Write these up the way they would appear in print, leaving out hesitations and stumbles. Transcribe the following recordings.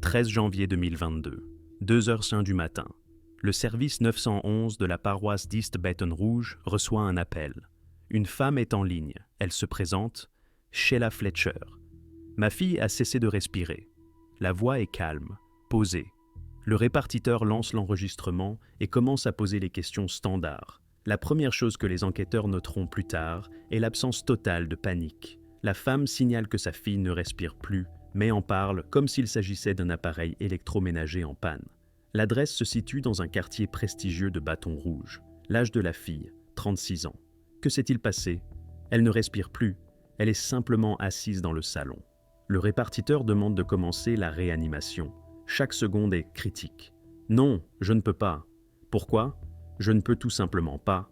13 janvier 2022, 2h05 du matin. Le service 911 de la paroisse d'East Baton Rouge reçoit un appel. Une femme est en ligne. Elle se présente, Sheila Fletcher. Ma fille a cessé de respirer. La voix est calme, posée. Le répartiteur lance l'enregistrement et commence à poser les questions standards. La première chose que les enquêteurs noteront plus tard est l'absence totale de panique. La femme signale que sa fille ne respire plus, mais en parle comme s'il s'agissait d'un appareil électroménager en panne. L'adresse se situe dans un quartier prestigieux de Baton Rouge. L'âge de la fille, 36 ans. Que s'est-il passé? Elle ne respire plus, elle est simplement assise dans le salon. Le répartiteur demande de commencer la réanimation. Chaque seconde est critique. Non, je ne peux pas. Pourquoi? Je ne peux tout simplement pas.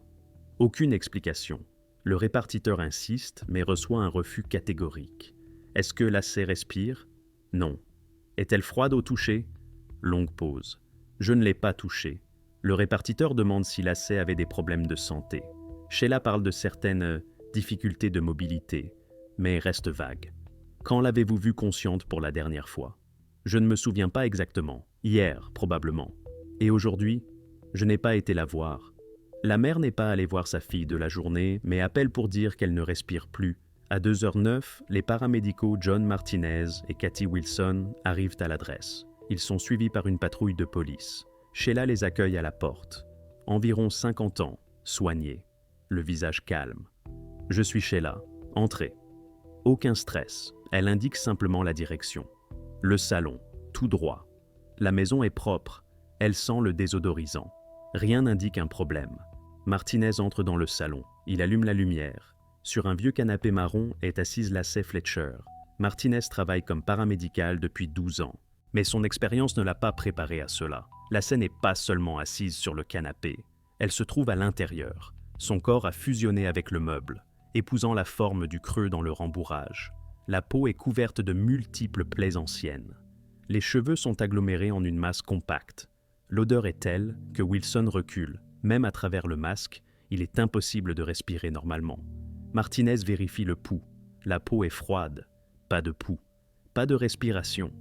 Aucune explication. Le répartiteur insiste, mais reçoit un refus catégorique. Est-ce que l'AC respire? Non. Est-elle froide au toucher? Longue pause. Je ne l'ai pas touchée. Le répartiteur demande si l'AC avait des problèmes de santé. Sheila parle de certaines difficultés de mobilité, mais reste vague. Quand l'avez-vous vue consciente pour la dernière fois? Je ne me souviens pas exactement. Hier, probablement. Et aujourd'hui, je n'ai pas été la voir. La mère n'est pas allée voir sa fille de la journée, mais appelle pour dire qu'elle ne respire plus. À 2h09, les paramédicaux John Martinez et Cathy Wilson arrivent à l'adresse. Ils sont suivis par une patrouille de police. Sheila les accueille à la porte. Environ 50 ans, soignée, le visage calme. « Je suis Sheila. Entrez. » Aucun stress. Elle indique simplement la direction. Le salon, tout droit. La maison est propre. Elle sent le désodorisant. Rien n'indique un problème. Martinez entre dans le salon. Il allume la lumière. Sur un vieux canapé marron est assise l'AC Fletcher. Martinez travaille comme paramédical depuis 12 ans. Mais son expérience ne l'a pas préparée à cela. L'AC n'est pas seulement assise sur le canapé. Elle se trouve à l'intérieur. Son corps a fusionné avec le meuble, épousant la forme du creux dans le rembourrage. La peau est couverte de multiples plaies anciennes. Les cheveux sont agglomérés en une masse compacte. L'odeur est telle que Wilson recule. Même à travers le masque, il est impossible de respirer normalement. Martinez vérifie le pouls. La peau est froide. Pas de pouls. Pas de respiration.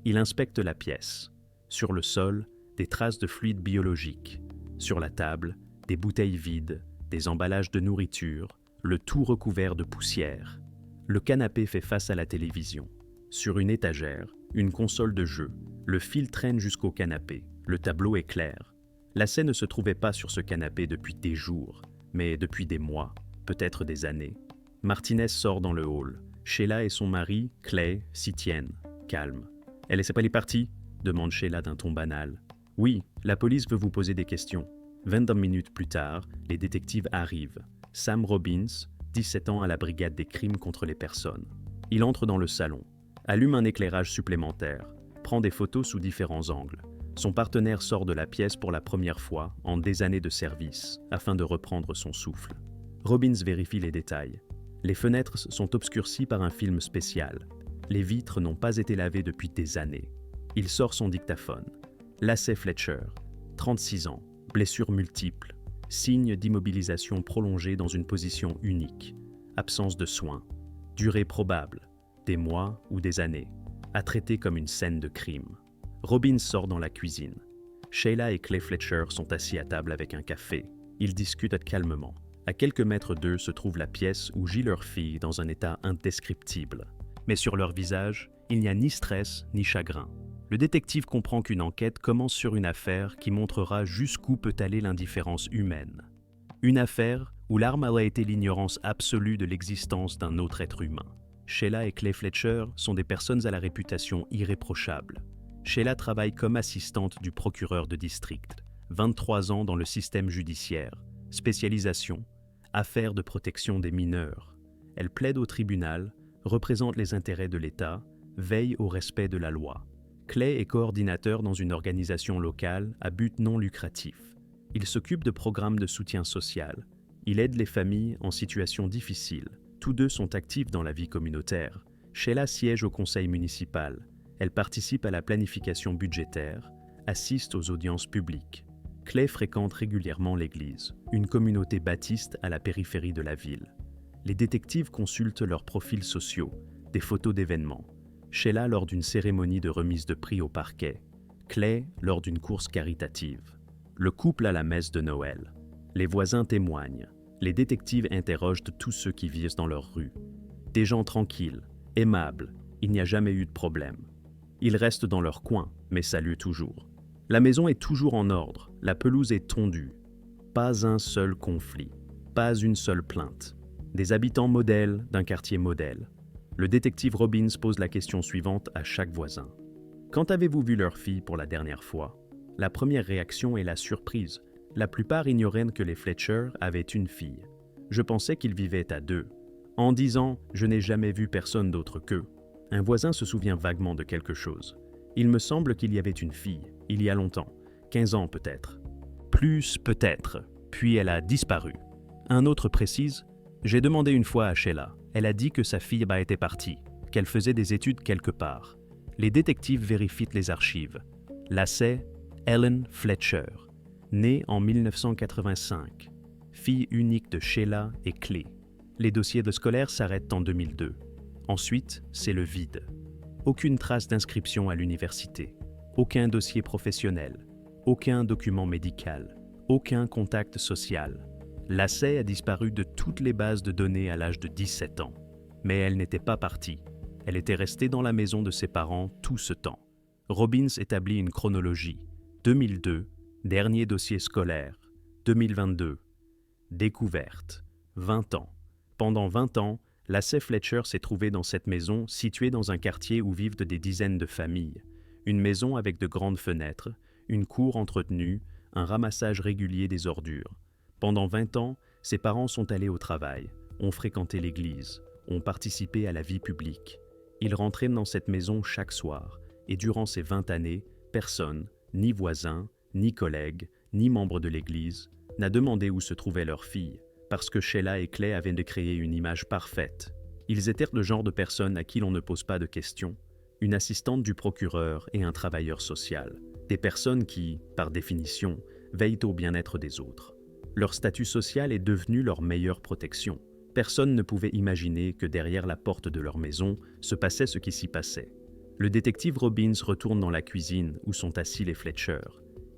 Il inspecte la pièce. Sur le sol, des traces de fluide biologique. Sur la table, des bouteilles vides, des emballages de nourriture, le tout recouvert de poussière. Le canapé fait face à la télévision. Sur une étagère, une console de jeu. Le fil traîne jusqu'au canapé. Le tableau est clair. L'AC ne se trouvait pas sur ce canapé depuis des jours, mais depuis des mois, peut-être des années. Martinez sort dans le hall. Sheila et son mari, Clay, s'y tiennent, calmes. « Elle est pas partie ?» demande Sheila d'un ton banal. « Oui, la police veut vous poser des questions. » 22 minutes plus tard, les détectives arrivent. Sam Robbins, 17 ans à la brigade des crimes contre les personnes. Il entre dans le salon, allume un éclairage supplémentaire, prend des photos sous différents angles. Son partenaire sort de la pièce pour la première fois en des années de service, afin de reprendre son souffle. Robbins vérifie les détails. Les fenêtres sont obscurcies par un film spécial. Les vitres n'ont pas été lavées depuis des années. Il sort son dictaphone. L'AC Fletcher, 36 ans, blessures multiples, signes d'immobilisation prolongée dans une position unique, absence de soins, durée probable, des mois ou des années, à traiter comme une scène de crime. Robbins sort dans la cuisine. Sheila et Clay Fletcher sont assis à table avec un café. Ils discutent calmement. À quelques mètres d'eux se trouve la pièce où gît leur fille dans un état indescriptible. Mais sur leur visage, il n'y a ni stress ni chagrin. Le détective comprend qu'une enquête commence sur une affaire qui montrera jusqu'où peut aller l'indifférence humaine. Une affaire où l'arme aurait été l'ignorance absolue de l'existence d'un autre être humain. Sheila et Clay Fletcher sont des personnes à la réputation irréprochable. Sheila travaille comme assistante du procureur de district, 23 ans dans le système judiciaire, spécialisation, affaires de protection des mineurs. Elle plaide au tribunal, représente les intérêts de l'État, veille au respect de la loi. Clay est coordinateur dans une organisation locale à but non lucratif. Il s'occupe de programmes de soutien social. Il aide les familles en situation difficile. Tous deux sont actifs dans la vie communautaire. Sheila siège au conseil municipal. Elle participe à la planification budgétaire, assiste aux audiences publiques. Clay fréquente régulièrement l'église, une communauté baptiste à la périphérie de la ville. Les détectives consultent leurs profils sociaux, des photos d'événements. Sheila lors d'une cérémonie de remise de prix au parquet, Clay lors d'une course caritative, le couple à la messe de Noël. Les voisins témoignent, les détectives interrogent tous ceux qui vivent dans leur rue. Des gens tranquilles, aimables, il n'y a jamais eu de problème. Ils restent dans leur coin, mais saluent toujours. La maison est toujours en ordre, la pelouse est tondue. Pas un seul conflit, pas une seule plainte. Des habitants modèles d'un quartier modèle. Le détective Robbins pose la question suivante à chaque voisin. Quand avez-vous vu leur fille pour la dernière fois? La première réaction est la surprise. La plupart ignoraient que les Fletcher avaient une fille. Je pensais qu'ils vivaient à deux. En disant « je n'ai jamais vu personne d'autre qu'eux », un voisin se souvient vaguement de quelque chose. Il me semble qu'il y avait une fille, il y a longtemps, 15 ans peut-être. Plus peut-être, puis elle a disparu. Un autre précise « j'ai demandé une fois à Sheila, elle a dit que sa fille était partie, qu'elle faisait des études quelque part. » Les détectives vérifient les archives. Là c'est Ellen Fletcher, née en 1985, fille unique de Sheila et Clay. Les dossiers de scolaire s'arrêtent en 2002. Ensuite, c'est le vide. Aucune trace d'inscription à l'université, aucun dossier professionnel, aucun document médical, aucun contact social. Lacey a disparu de toutes les bases de données à l'âge de 17 ans. Mais elle n'était pas partie. Elle était restée dans la maison de ses parents tout ce temps. Robbins établit une chronologie. 2002, dernier dossier scolaire. 2022, découverte. 20 ans. Pendant 20 ans, Lacey Fletcher s'est trouvée dans cette maison située dans un quartier où vivent des dizaines de familles. Une maison avec de grandes fenêtres, une cour entretenue, un ramassage régulier des ordures. Pendant 20 ans, ses parents sont allés au travail, ont fréquenté l'église, ont participé à la vie publique. Ils rentraient dans cette maison chaque soir, et durant ces 20 années, personne, ni voisin, ni collègue, ni membre de l'église, n'a demandé où se trouvait leur fille, parce que Sheila et Clay avaient de créer une image parfaite. Ils étaient le genre de personnes à qui l'on ne pose pas de questions, une assistante du procureur et un travailleur social, des personnes qui, par définition, veillent au bien-être des autres. Leur statut social est devenu leur meilleure protection. Personne ne pouvait imaginer que derrière la porte de leur maison se passait ce qui s'y passait. Le détective Robbins retourne dans la cuisine où sont assis les Fletcher.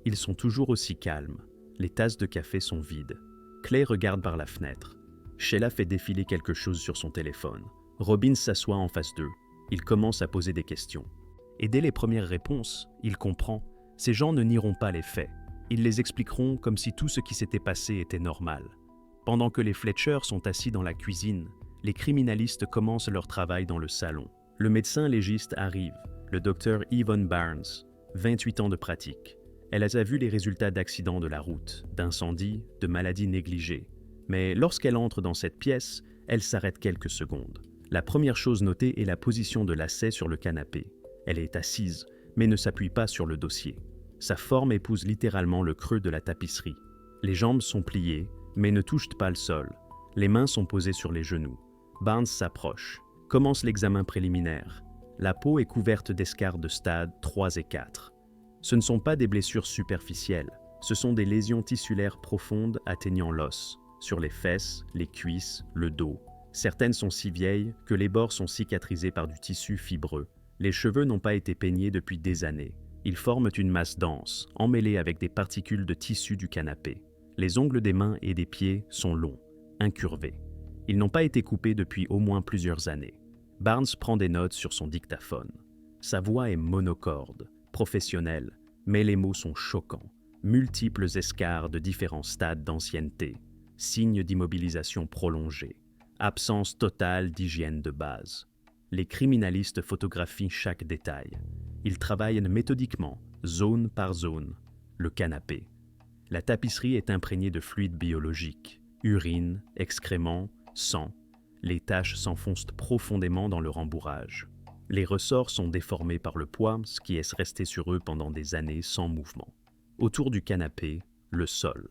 Ils sont toujours aussi calmes. Les tasses de café sont vides. Clay regarde par la fenêtre. Sheila fait défiler quelque chose sur son téléphone. Robbins s'assoit en face d'eux. Il commence à poser des questions. Et dès les premières réponses, il comprend. Ces gens ne nieront pas les faits. Ils les expliqueront comme si tout ce qui s'était passé était normal. Pendant que les Fletcher sont assis dans la cuisine, les criminalistes commencent leur travail dans le salon. Le médecin légiste arrive, le docteur Yvonne Barnes, 28 ans de pratique. Elle a vu les résultats d'accidents de la route, d'incendies, de maladies négligées. Mais lorsqu'elle entre dans cette pièce, elle s'arrête quelques secondes. La première chose notée est la position de Lacey sur le canapé. Elle est assise, mais ne s'appuie pas sur le dossier. Sa forme épouse littéralement le creux de la tapisserie. Les jambes sont pliées, mais ne touchent pas le sol. Les mains sont posées sur les genoux. Barnes s'approche. Commence l'examen préliminaire. La peau est couverte d'escarres de stade 3 et 4. Ce ne sont pas des blessures superficielles, ce sont des lésions tissulaires profondes atteignant l'os, sur les fesses, les cuisses, le dos. Certaines sont si vieilles que les bords sont cicatrisés par du tissu fibreux. Les cheveux n'ont pas été peignés depuis des années. Ils forment une masse dense, emmêlée avec des particules de tissu du canapé. Les ongles des mains et des pieds sont longs, incurvés. Ils n'ont pas été coupés depuis au moins plusieurs années. Barnes prend des notes sur son dictaphone. Sa voix est monocorde, professionnelle, mais les mots sont choquants. Multiples escarres de différents stades d'ancienneté, signes d'immobilisation prolongée, absence totale d'hygiène de base. Les criminalistes photographient chaque détail. Ils travaillent méthodiquement, zone par zone. Le canapé. La tapisserie est imprégnée de fluides biologiques, urine, excréments, sang. Les taches s'enfoncent profondément dans le rembourrage. Les ressorts sont déformés par le poids, ce qui est resté sur eux pendant des années sans mouvement. Autour du canapé, le sol.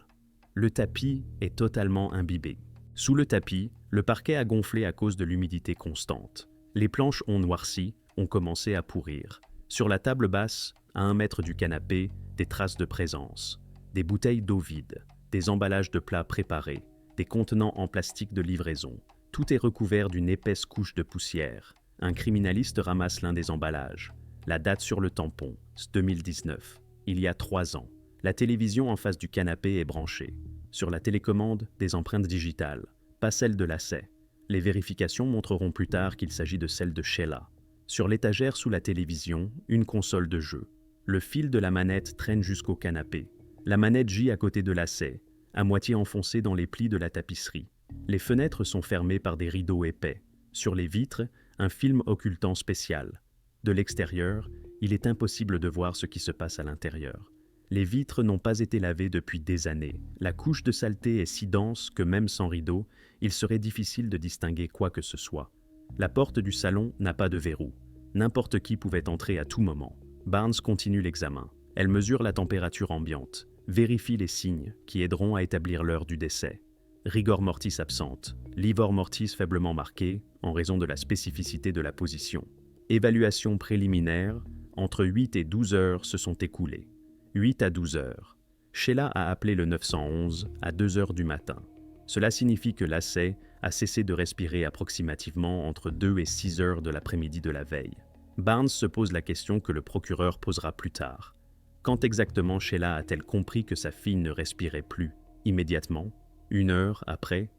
Le tapis est totalement imbibé. Sous le tapis, le parquet a gonflé à cause de l'humidité constante. Les planches ont noirci, ont commencé à pourrir. Sur la table basse, à 1 mètre du canapé, des traces de présence. Des bouteilles d'eau vides, des emballages de plats préparés, des contenants en plastique de livraison. Tout est recouvert d'une épaisse couche de poussière. Un criminaliste ramasse l'un des emballages. La date sur le tampon, 2019. Il y a 3 ans. La télévision en face du canapé est branchée. Sur la télécommande, des empreintes digitales, pas celles de lacet. Les vérifications montreront plus tard qu'il s'agit de celles de Sheila. Sur l'étagère sous la télévision, une console de jeu. Le fil de la manette traîne jusqu'au canapé. La manette gît à côté de lacet, à moitié enfoncée dans les plis de la tapisserie. Les fenêtres sont fermées par des rideaux épais. Sur les vitres, un film occultant spécial. De l'extérieur, il est impossible de voir ce qui se passe à l'intérieur. Les vitres n'ont pas été lavées depuis des années. La couche de saleté est si dense que même sans rideau, il serait difficile de distinguer quoi que ce soit. La porte du salon n'a pas de verrou. N'importe qui pouvait entrer à tout moment. Barnes continue l'examen. Elle mesure la température ambiante, vérifie les signes qui aideront à établir l'heure du décès. Rigor mortis absente, livor mortis faiblement marqué en raison de la spécificité de la position. Évaluation préliminaire, entre 8 et 12 heures se sont écoulées. 8 à 12 heures. Sheila a appelé le 911 à 2 heures du matin. Cela signifie que Lacey a cessé de respirer approximativement entre 2 et 6 heures de l'après-midi de la veille. Barnes se pose la question que le procureur posera plus tard. Quand exactement Sheila a-t-elle compris que sa fille ne respirait plus? Immédiatement? 1 heure après?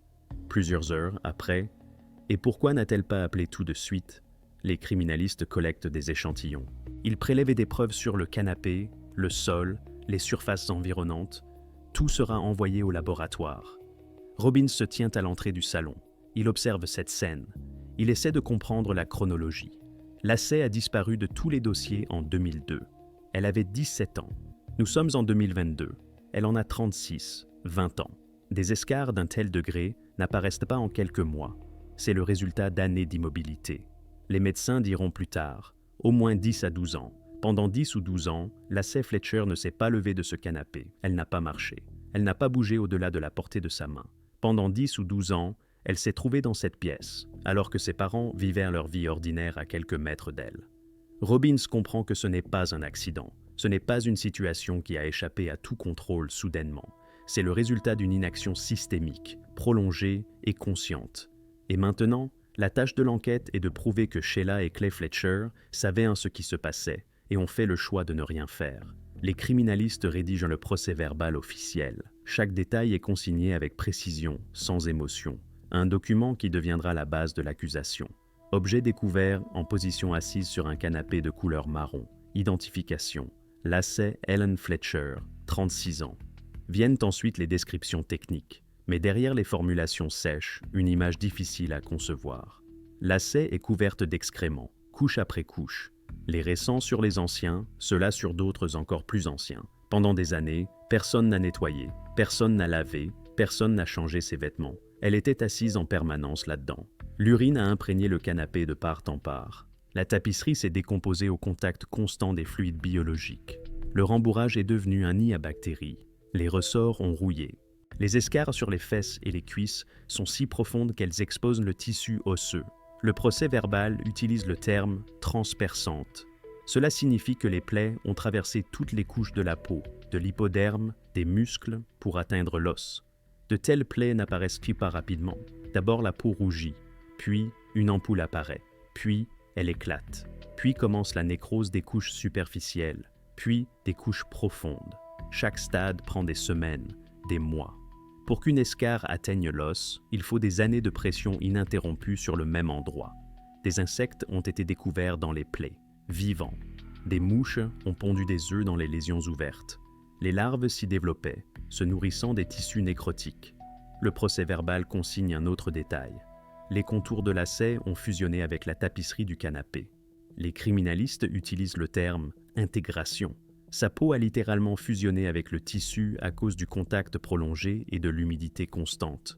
Plusieurs heures après? Et pourquoi n'a-t-elle pas appelé tout de suite? Les criminalistes collectent des échantillons. Ils prélèvent des preuves sur le canapé, le sol, les surfaces environnantes. Tout sera envoyé au laboratoire. Robbins se tient à l'entrée du salon. Il observe cette scène. Il essaie de comprendre la chronologie. Lacey a disparu de tous les dossiers en 2002. Elle avait 17 ans. Nous sommes en 2022. Elle en a 36, 20 ans. Des escarres d'un tel degré n'apparaissent pas en quelques mois. C'est le résultat d'années d'immobilité. Les médecins diront plus tard, au moins 10 à 12 ans. Pendant 10 ou 12 ans, Lacey Fletcher ne s'est pas levée de ce canapé. Elle n'a pas marché. Elle n'a pas bougé au-delà de la portée de sa main. Pendant 10 ou 12 ans, elle s'est trouvée dans cette pièce, alors que ses parents vivaient leur vie ordinaire à quelques mètres d'elle. Robbins comprend que ce n'est pas un accident. Ce n'est pas une situation qui a échappé à tout contrôle soudainement. C'est le résultat d'une inaction systémique, prolongée et consciente. Et maintenant, la tâche de l'enquête est de prouver que Sheila et Clay Fletcher savaient ce qui se passait et ont fait le choix de ne rien faire. Les criminalistes rédigent le procès-verbal officiel. Chaque détail est consigné avec précision, sans émotion. Un document qui deviendra la base de l'accusation. Objet découvert en position assise sur un canapé de couleur marron. Identification. Lacey Ellen Fletcher, 36 ans. Viennent ensuite les descriptions techniques. Mais derrière les formulations sèches, une image difficile à concevoir. Lacey est couverte d'excréments, couche après couche. Les récents sur les anciens, ceux-là sur d'autres encore plus anciens. Pendant des années, personne n'a nettoyé, personne n'a lavé, personne n'a changé ses vêtements. Elle était assise en permanence là-dedans. L'urine a imprégné le canapé de part en part. La tapisserie s'est décomposée au contact constant des fluides biologiques. Le rembourrage est devenu un nid à bactéries. Les ressorts ont rouillé. Les escarres sur les fesses et les cuisses sont si profondes qu'elles exposent le tissu osseux. Le procès-verbal utilise le terme « transperçante ». Cela signifie que les plaies ont traversé toutes les couches de la peau, de l'hypoderme, des muscles, pour atteindre l'os. De telles plaies n'apparaissent pas rapidement. D'abord la peau rougit, puis une ampoule apparaît, puis elle éclate, puis commence la nécrose des couches superficielles, puis des couches profondes. Chaque stade prend des semaines, des mois. Pour qu'une escarre atteigne l'os, il faut des années de pression ininterrompue sur le même endroit. Des insectes ont été découverts dans les plaies, vivants. Des mouches ont pondu des œufs dans les lésions ouvertes. Les larves s'y développaient, se nourrissant des tissus nécrotiques. Le procès-verbal consigne un autre détail. Les contours de Lacey ont fusionné avec la tapisserie du canapé. Les criminalistes utilisent le terme « intégration ». Sa peau a littéralement fusionné avec le tissu à cause du contact prolongé et de l'humidité constante.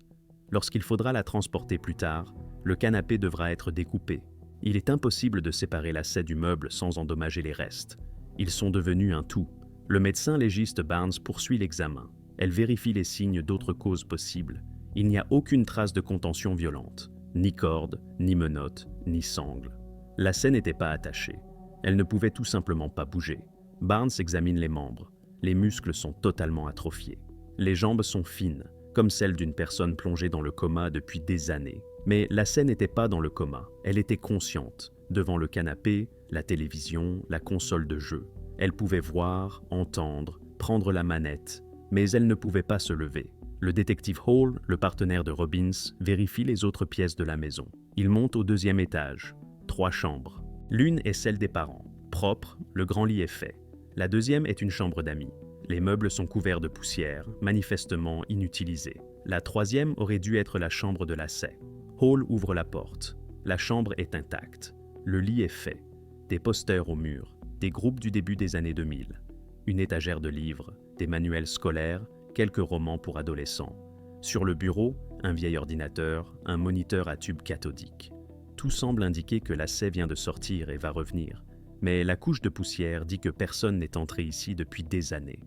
Lorsqu'il faudra la transporter plus tard, le canapé devra être découpé. Il est impossible de séparer Lacey du meuble sans endommager les restes. Ils sont devenus un tout. Le médecin légiste Barnes poursuit l'examen. Elle vérifie les signes d'autres causes possibles. Il n'y a aucune trace de contention violente. Ni corde, ni menottes, ni sangle. Lacey n'était pas attachée. Elle ne pouvait tout simplement pas bouger. Barnes examine les membres. Les muscles sont totalement atrophiés. Les jambes sont fines, comme celles d'une personne plongée dans le coma depuis des années. Mais Lacey n'était pas dans le coma, elle était consciente, devant le canapé, la télévision, la console de jeu. Elle pouvait voir, entendre, prendre la manette, mais elle ne pouvait pas se lever. Le détective Hall, le partenaire de Robbins, vérifie les autres pièces de la maison. Il monte au 2e étage. 3 chambres. L'une est celle des parents. Propre, le grand lit est fait. La 2e est une chambre d'amis. Les meubles sont couverts de poussière, manifestement inutilisés. La 3e aurait dû être la chambre de Lacey. Hall ouvre la porte. La chambre est intacte. Le lit est fait. Des posters au mur, des groupes du début des années 2000. Une étagère de livres, des manuels scolaires, quelques romans pour adolescents. Sur le bureau, un vieil ordinateur, un moniteur à tube cathodique. Tout semble indiquer que Lacey vient de sortir et va revenir. Mais la couche de poussière dit que personne n'est entré ici depuis des années.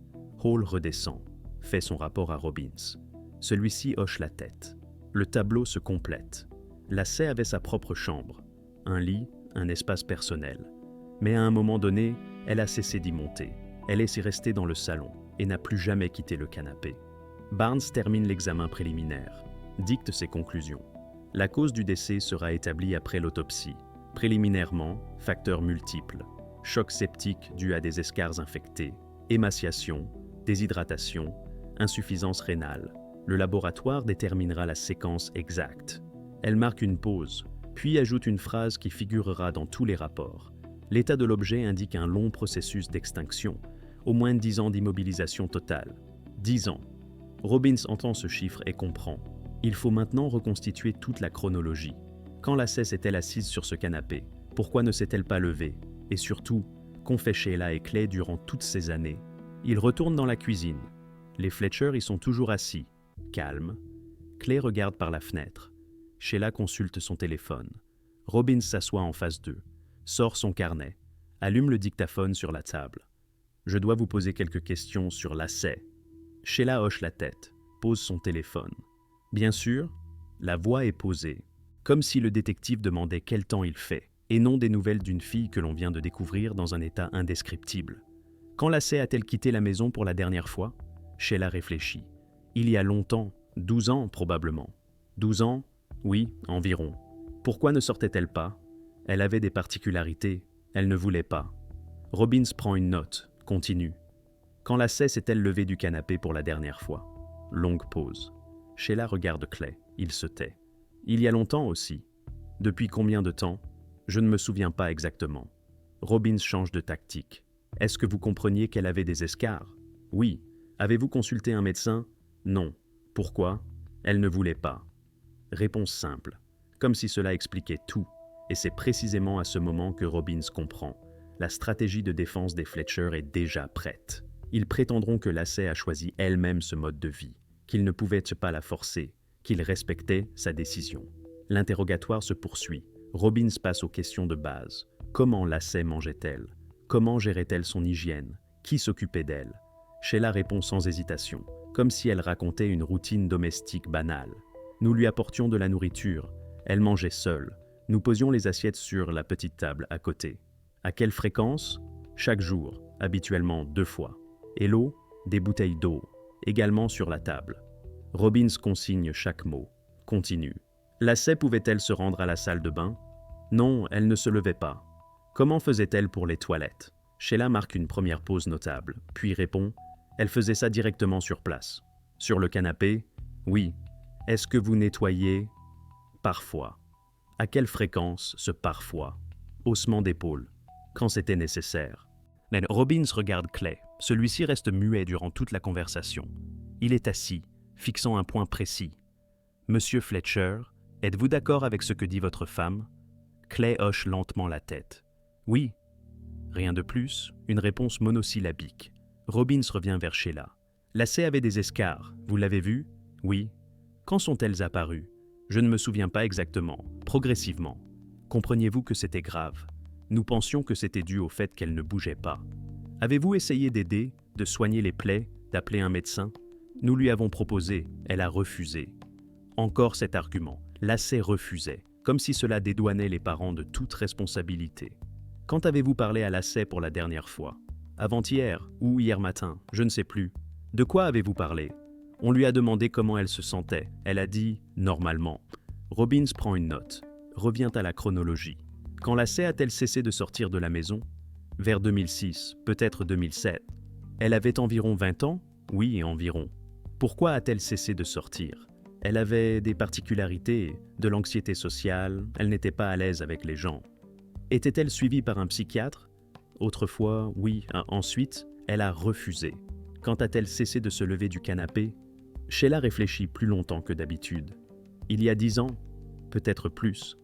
Hall redescend, fait son rapport à Robbins. Celui-ci hoche la tête. Le tableau se complète. Lacey avait sa propre chambre, un lit, un espace personnel. Mais à un moment donné, elle a cessé d'y monter. Elle est restée dans le salon et n'a plus jamais quitté le canapé. Barnes termine l'examen préliminaire, dicte ses conclusions. La cause du décès sera établie après l'autopsie. Préliminairement, facteurs multiples. Choc septique dû à des escarres infectés, émaciation, déshydratation, insuffisance rénale. Le laboratoire déterminera la séquence exacte. Elle marque une pause, puis ajoute une phrase qui figurera dans tous les rapports. L'état de l'objet indique un long processus d'extinction, au moins 10 ans d'immobilisation totale. 10 ans. Robbins entend ce chiffre et comprend. Il faut maintenant reconstituer toute la chronologie. Quand Lacey s'est-elle assise sur ce canapé? Pourquoi ne s'est-elle pas levée? Et surtout, qu'ont fait Sheila et Clay durant toutes ces années? Ils retournent dans la cuisine. Les Fletcher y sont toujours assis, calmes. Clay regarde par la fenêtre. Sheila consulte son téléphone. Robbins s'assoit en face d'eux, sort son carnet, allume le dictaphone sur la table. « Je dois vous poser quelques questions sur Lacey. » Sheila hoche la tête, pose son téléphone. Bien sûr, la voix est posée, comme si le détective demandait quel temps il fait, et non des nouvelles d'une fille que l'on vient de découvrir dans un état indescriptible. Quand Lacey a-t-elle quitté la maison pour la dernière fois? Sheila réfléchit. Il y a longtemps, 12 ans probablement. 12 ans? Oui, environ. Pourquoi ne sortait-elle pas? Elle avait des particularités, elle ne voulait pas. Robbins prend une note, continue. Quand Lacey s'est-elle levée du canapé pour la dernière fois? Longue pause. Sheila regarde Clay, il se tait. Il y a longtemps aussi. Depuis combien de temps? Je ne me souviens pas exactement. Robbins change de tactique. Est-ce que vous compreniez qu'elle avait des escarres? Oui. Avez-vous consulté un médecin? Non. Pourquoi? Elle ne voulait pas. Réponse simple. Comme si cela expliquait tout. Et c'est précisément à ce moment que Robbins comprend. La stratégie de défense des Fletcher est déjà prête. Ils prétendront que Lacey a choisi elle-même ce mode de vie, qu'ils ne pouvaient pas la forcer, qu'ils respectaient sa décision. L'interrogatoire se poursuit. Robbins passe aux questions de base. Comment Lacey mangeait-elle? Comment gérait-elle son hygiène? Qui s'occupait d'elle? Sheila répond sans hésitation, comme si elle racontait une routine domestique banale. Nous lui apportions de la nourriture. Elle mangeait seule. Nous posions les assiettes sur la petite table à côté. À quelle fréquence? Chaque jour, habituellement 2 fois. Et l'eau? Des bouteilles d'eau, également sur la table. Robbins consigne chaque mot. Continue. Lacey pouvait-elle se rendre à la salle de bain? Non, elle ne se levait pas. Comment faisait-elle pour les toilettes? Sheila marque une première pause notable, puis répond « Elle faisait ça directement sur place. » Sur le canapé? Oui. Est-ce que vous nettoyez? Parfois. À quelle fréquence ce parfois? Haussement d'épaule. Quand c'était nécessaire. Mais Robbins regarde Clay. Celui-ci reste muet durant toute la conversation. Il est assis, fixant un point précis. « Monsieur Fletcher, êtes-vous d'accord avec ce que dit votre femme? » Clay hoche lentement la tête. « Oui. » Rien de plus, une réponse monosyllabique. Robbins revient vers Sheila. « Lacey avait des escarres, vous l'avez vu? » « Oui. » « Quand sont-elles apparues? » « Je ne me souviens pas exactement, progressivement. Compreniez-vous que c'était grave? Nous pensions que c'était dû au fait qu'elle ne bougeait pas. Avez-vous essayé d'aider, de soigner les plaies, d'appeler un médecin? Nous lui avons proposé, elle a refusé. Encore cet argument, Lacey refusait, comme si cela dédouanait les parents de toute responsabilité. Quand avez-vous parlé à Lacey pour la dernière fois? Avant-hier ou hier matin, je ne sais plus. De quoi avez-vous parlé? On lui a demandé comment elle se sentait. Elle a dit « normalement ». Robbins prend une note, revient à la chronologie. Quand Lacey a-t-elle cessé de sortir de la maison? Vers 2006, peut-être 2007. Elle avait environ 20 ans? Oui, environ. Pourquoi a-t-elle cessé de sortir? Elle avait des particularités, de l'anxiété sociale, elle n'était pas à l'aise avec les gens. Était-elle suivie par un psychiatre? Autrefois, oui. Ensuite, elle a refusé. Quand a-t-elle cessé de se lever du canapé? Sheila réfléchit plus longtemps que d'habitude. Il y a 10 ans, peut-être plus.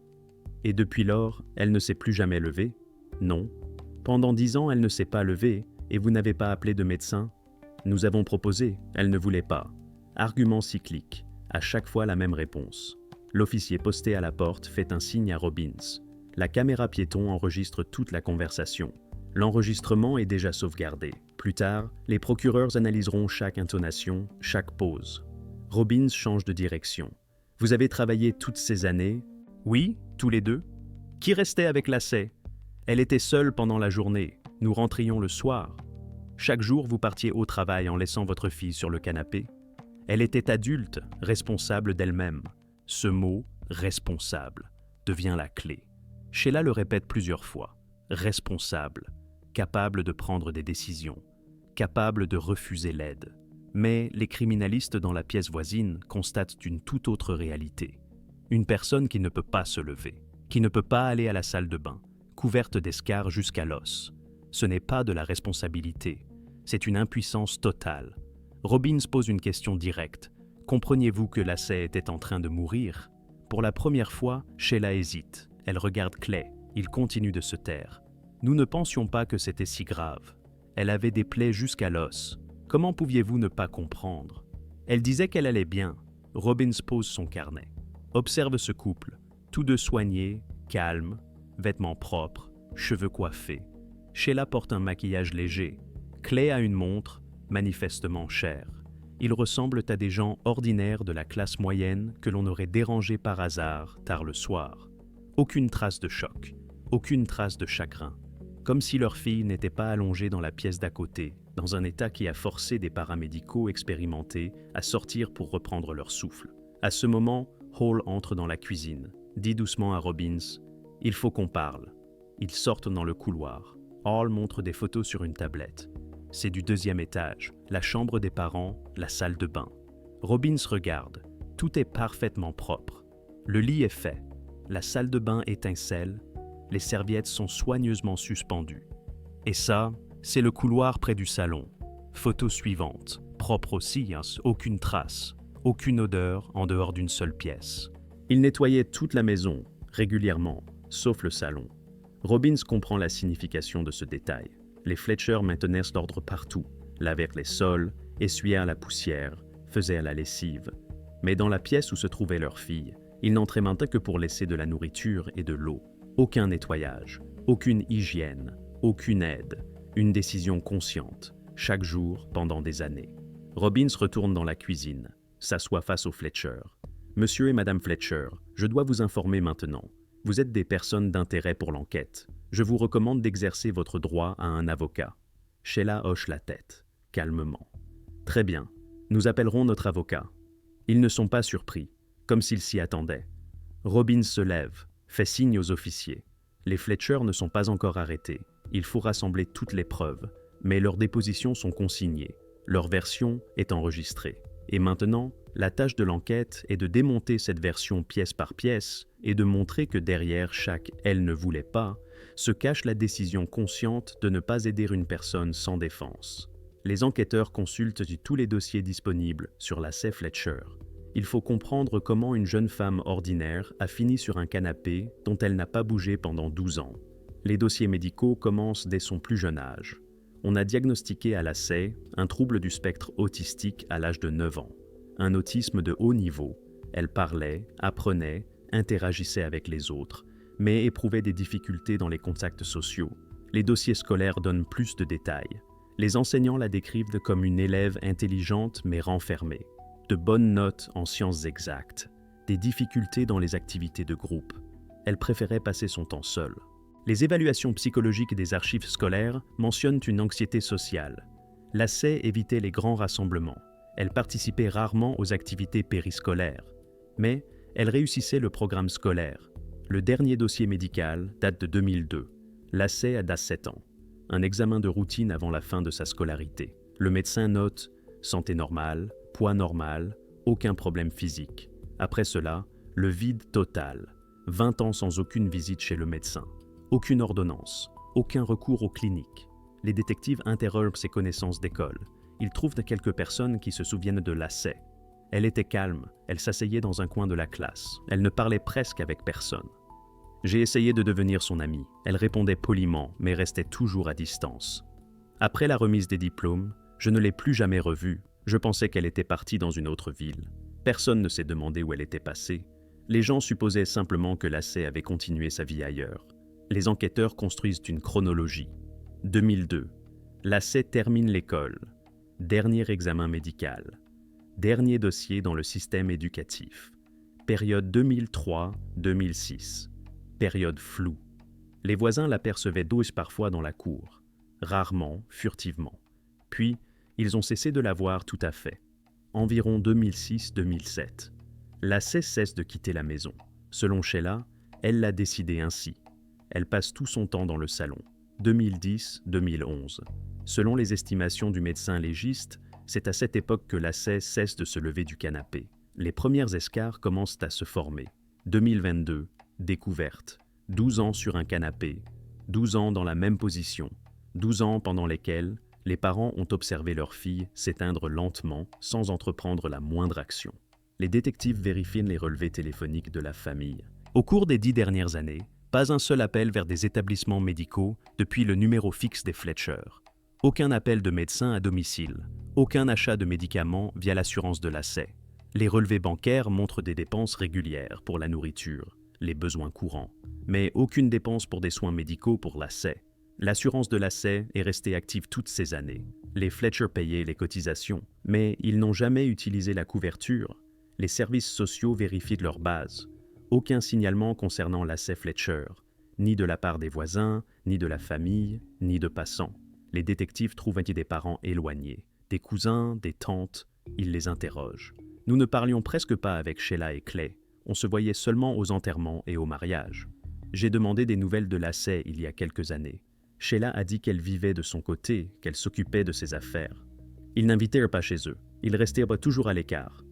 Et depuis lors, elle ne s'est plus jamais levée? Non. Pendant 10 ans, elle ne s'est pas levée, et vous n'avez pas appelé de médecin? Nous avons proposé, elle ne voulait pas. Argument cyclique, à chaque fois la même réponse. L'officier posté à la porte fait un signe à Robbins. La caméra piéton enregistre toute la conversation. L'enregistrement est déjà sauvegardé. Plus tard, les procureurs analyseront chaque intonation, chaque pause. Robbins change de direction. Vous avez travaillé toutes ces années? Oui, tous les deux. Qui restait avec Lacey? Elle était seule pendant la journée. Nous rentrions le soir. Chaque jour, vous partiez au travail en laissant votre fille sur le canapé. Elle était adulte, responsable d'elle-même. Ce mot, responsable, devient la clé. Sheila le répète plusieurs fois. Responsable, capable de prendre des décisions, capable de refuser l'aide. Mais les criminalistes dans la pièce voisine constatent une toute autre réalité. Une personne qui ne peut pas se lever, qui ne peut pas aller à la salle de bain, couverte d'escarres jusqu'à l'os. Ce n'est pas de la responsabilité, c'est une impuissance totale. Robbins pose une question directe. Compreniez-vous que Lacey était en train de mourir? Pour la première fois, Sheila hésite. Elle regarde Clay. Il continue de se taire. Nous ne pensions pas que c'était si grave. Elle avait des plaies jusqu'à l'os. Comment pouviez-vous ne pas comprendre? Elle disait qu'elle allait bien. Robbins pose son carnet. Observe ce couple, tous deux soignés, calmes, vêtements propres, cheveux coiffés. Sheila porte un maquillage léger. Clay a une montre, manifestement chère. Ils ressemblent à des gens ordinaires de la classe moyenne que l'on aurait dérangés par hasard tard le soir. Aucune trace de choc, aucune trace de chagrin. Comme si leur fille n'était pas allongée dans la pièce d'à côté, dans un état qui a forcé des paramédicaux expérimentés à sortir pour reprendre leur souffle. À ce moment, Hall entre dans la cuisine, dit doucement à Robbins « Il faut qu'on parle ». Ils sortent dans le couloir. Hall montre des photos sur une tablette. C'est du 2e étage, la chambre des parents, la salle de bain. Robbins regarde. Tout est parfaitement propre. Le lit est fait. La salle de bain étincelle. Les serviettes sont soigneusement suspendues. Et ça, c'est le couloir près du salon. Photo suivante. Propre aussi, aucune trace. Aucune odeur en dehors d'une seule pièce. Il nettoyait toute la maison, régulièrement, sauf le salon. Robbins comprend la signification de ce détail. Les Fletcher maintenaient l'ordre partout, lavèrent les sols, essuyèrent la poussière, faisaient la lessive. Mais dans la pièce où se trouvait leur fille, ils n'entraient maintenant que pour laisser de la nourriture et de l'eau. Aucun nettoyage, aucune hygiène, aucune aide. Une décision consciente, chaque jour pendant des années. Robbins retourne dans la cuisine, s'assoit face aux Fletcher. « Monsieur et Madame Fletcher, je dois vous informer maintenant. Vous êtes des personnes d'intérêt pour l'enquête. Je vous recommande d'exercer votre droit à un avocat. » Sheila hoche la tête, calmement. « Très bien, nous appellerons notre avocat. » Ils ne sont pas surpris, comme s'ils s'y attendaient. Robbins se lève, fait signe aux officiers. Les Fletcher ne sont pas encore arrêtés. Il faut rassembler toutes les preuves, mais leurs dépositions sont consignées. Leur version est enregistrée. Et maintenant, la tâche de l'enquête est de démonter cette version pièce par pièce et de montrer que derrière chaque « elle ne voulait pas » se cache la décision consciente de ne pas aider une personne sans défense. Les enquêteurs consultent tous les dossiers disponibles sur Lacey Fletcher. Il faut comprendre comment une jeune femme ordinaire a fini sur un canapé dont elle n'a pas bougé pendant 12 ans. Les dossiers médicaux commencent dès son plus jeune âge. On a diagnostiqué à Lacey un trouble du spectre autistique à l'âge de 9 ans. Un autisme de haut niveau. Elle parlait, apprenait, interagissait avec les autres, mais éprouvait des difficultés dans les contacts sociaux. Les dossiers scolaires donnent plus de détails. Les enseignants la décrivent comme une élève intelligente mais renfermée. De bonnes notes en sciences exactes. Des difficultés dans les activités de groupe. Elle préférait passer son temps seule. Les évaluations psychologiques des archives scolaires mentionnent une anxiété sociale. Lacey évitait les grands rassemblements. Elle participait rarement aux activités périscolaires. Mais Elle réussissait le programme scolaire. Le dernier dossier médical date de 2002. Lacey a 7 ans. Un examen de routine avant la fin de sa scolarité. Le médecin note « santé normale, poids normal, aucun problème physique ». Après cela, le vide total. 20 ans sans aucune visite chez le médecin. Aucune ordonnance. Aucun recours aux cliniques. Les détectives interrogent ses connaissances d'école. Ils trouvent quelques personnes qui se souviennent de Lacey. Elle était calme, elle s'asseyait dans un coin de la classe. Elle ne parlait presque avec personne. J'ai essayé de devenir son amie. Elle répondait poliment, mais restait toujours à distance. Après la remise des diplômes, je ne l'ai plus jamais revue. Je pensais qu'elle était partie dans une autre ville. Personne ne s'est demandé où elle était passée. Les gens supposaient simplement que Lacey avait continué sa vie ailleurs. Les enquêteurs construisent une chronologie. 2002. Lacey termine l'école. Dernier examen médical. Dernier dossier dans le système éducatif. Période 2003-2006. Période floue. Les voisins l'apercevaient douce parfois dans la cour, rarement, furtivement. Puis, ils ont cessé de la voir tout à fait. Environ 2006-2007. Lacey cesse de quitter la maison. Selon Sheila, elle l'a décidé ainsi. Elle passe tout son temps dans le salon. 2010-2011. Selon les estimations du médecin légiste, c'est à cette époque que Lacey cesse de se lever du canapé. Les premières escarres commencent à se former. 2022, découverte. 12 ans sur un canapé. 12 ans dans la même position. 12 ans pendant lesquels les parents ont observé leur fille s'éteindre lentement sans entreprendre la moindre action. Les détectives vérifient les relevés téléphoniques de la famille. Au cours des 10 dernières années, pas un seul appel vers des établissements médicaux depuis le numéro fixe des Fletcher. Aucun appel de médecin à domicile. Aucun achat de médicaments via l'assurance de Lacey. Les relevés bancaires montrent des dépenses régulières pour la nourriture, les besoins courants, mais aucune dépense pour des soins médicaux pour Lacey. L'assurance de Lacey est restée active toutes ces années. Les Fletcher payaient les cotisations, mais ils n'ont jamais utilisé la couverture. Les services sociaux vérifient de leur base. Aucun signalement concernant Lacey Fletcher, ni de la part des voisins, ni de la famille, ni de passants. Les détectives trouvent des parents éloignés, des cousins, des tantes, ils les interrogent. Nous ne parlions presque pas avec Sheila et Clay, on se voyait seulement aux enterrements et aux mariages. J'ai demandé des nouvelles de Lacey il y a quelques années. Sheila a dit qu'elle vivait de son côté, qu'elle s'occupait de ses affaires. Ils n'invitèrent pas chez eux, ils restèrent toujours à l'écart.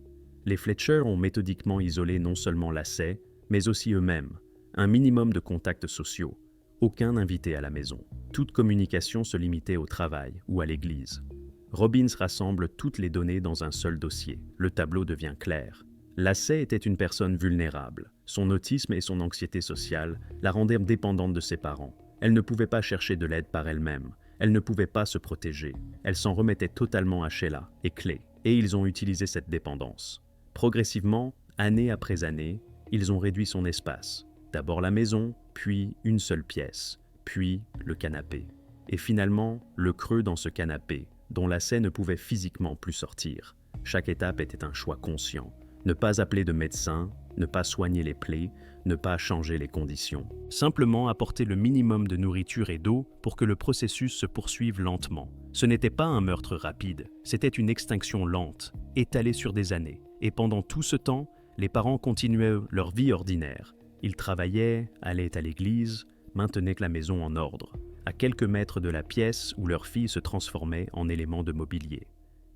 Les Fletcher ont méthodiquement isolé non seulement Lacey, mais aussi eux-mêmes, un minimum de contacts sociaux. Aucun invité à la maison. Toute communication se limitait au travail ou à l'église. Robbins rassemble toutes les données dans un seul dossier. Le tableau devient clair. Lacey était une personne vulnérable. Son autisme et son anxiété sociale la rendirent dépendante de ses parents. Elle ne pouvait pas chercher de l'aide par elle-même. Elle ne pouvait pas se protéger. Elle s'en remettait totalement à Sheila et Clay, et ils ont utilisé cette dépendance. Progressivement, année après année, ils ont réduit son espace. D'abord la maison, puis une seule pièce, puis le canapé. Et finalement, le creux dans ce canapé, dont Lacey ne pouvait physiquement plus sortir. Chaque étape était un choix conscient. Ne pas appeler de médecin, ne pas soigner les plaies, ne pas changer les conditions. Simplement apporter le minimum de nourriture et d'eau pour que le processus se poursuive lentement. Ce n'était pas un meurtre rapide, c'était une extinction lente, étalée sur des années. Et pendant tout ce temps, les parents continuaient leur vie ordinaire. Ils travaillaient, allaient à l'église, maintenaient la maison en ordre, à quelques mètres de la pièce où leur fille se transformait en élément de mobilier.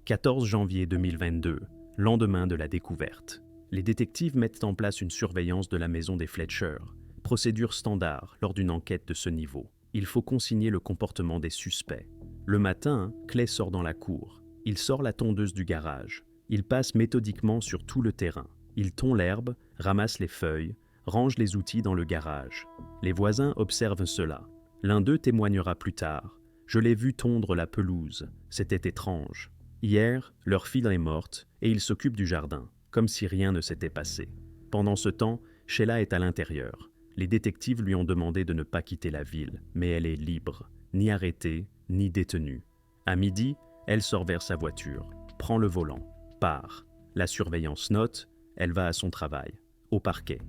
14 janvier 2022, lendemain de la découverte. Les détectives mettent en place une surveillance de la maison des Fletcher, procédure standard lors d'une enquête de ce niveau. Il faut consigner le comportement des suspects. Le matin, Clay sort dans la cour. Il sort la tondeuse du garage. Il passe méthodiquement sur tout le terrain. Il tond l'herbe, ramasse les feuilles, range les outils dans le garage. Les voisins observent cela. L'un d'eux témoignera plus tard. « Je l'ai vu tondre la pelouse. C'était étrange. Hier, leur fille est morte et il s'occupe du jardin, comme si rien ne s'était passé. Pendant ce temps, Sheila est à l'intérieur. Les détectives lui ont demandé de ne pas quitter la ville, mais elle est libre, ni arrêtée, ni détenue. À midi, elle sort vers sa voiture, prend le volant, part. La surveillance note, elle va à son travail, au parquet.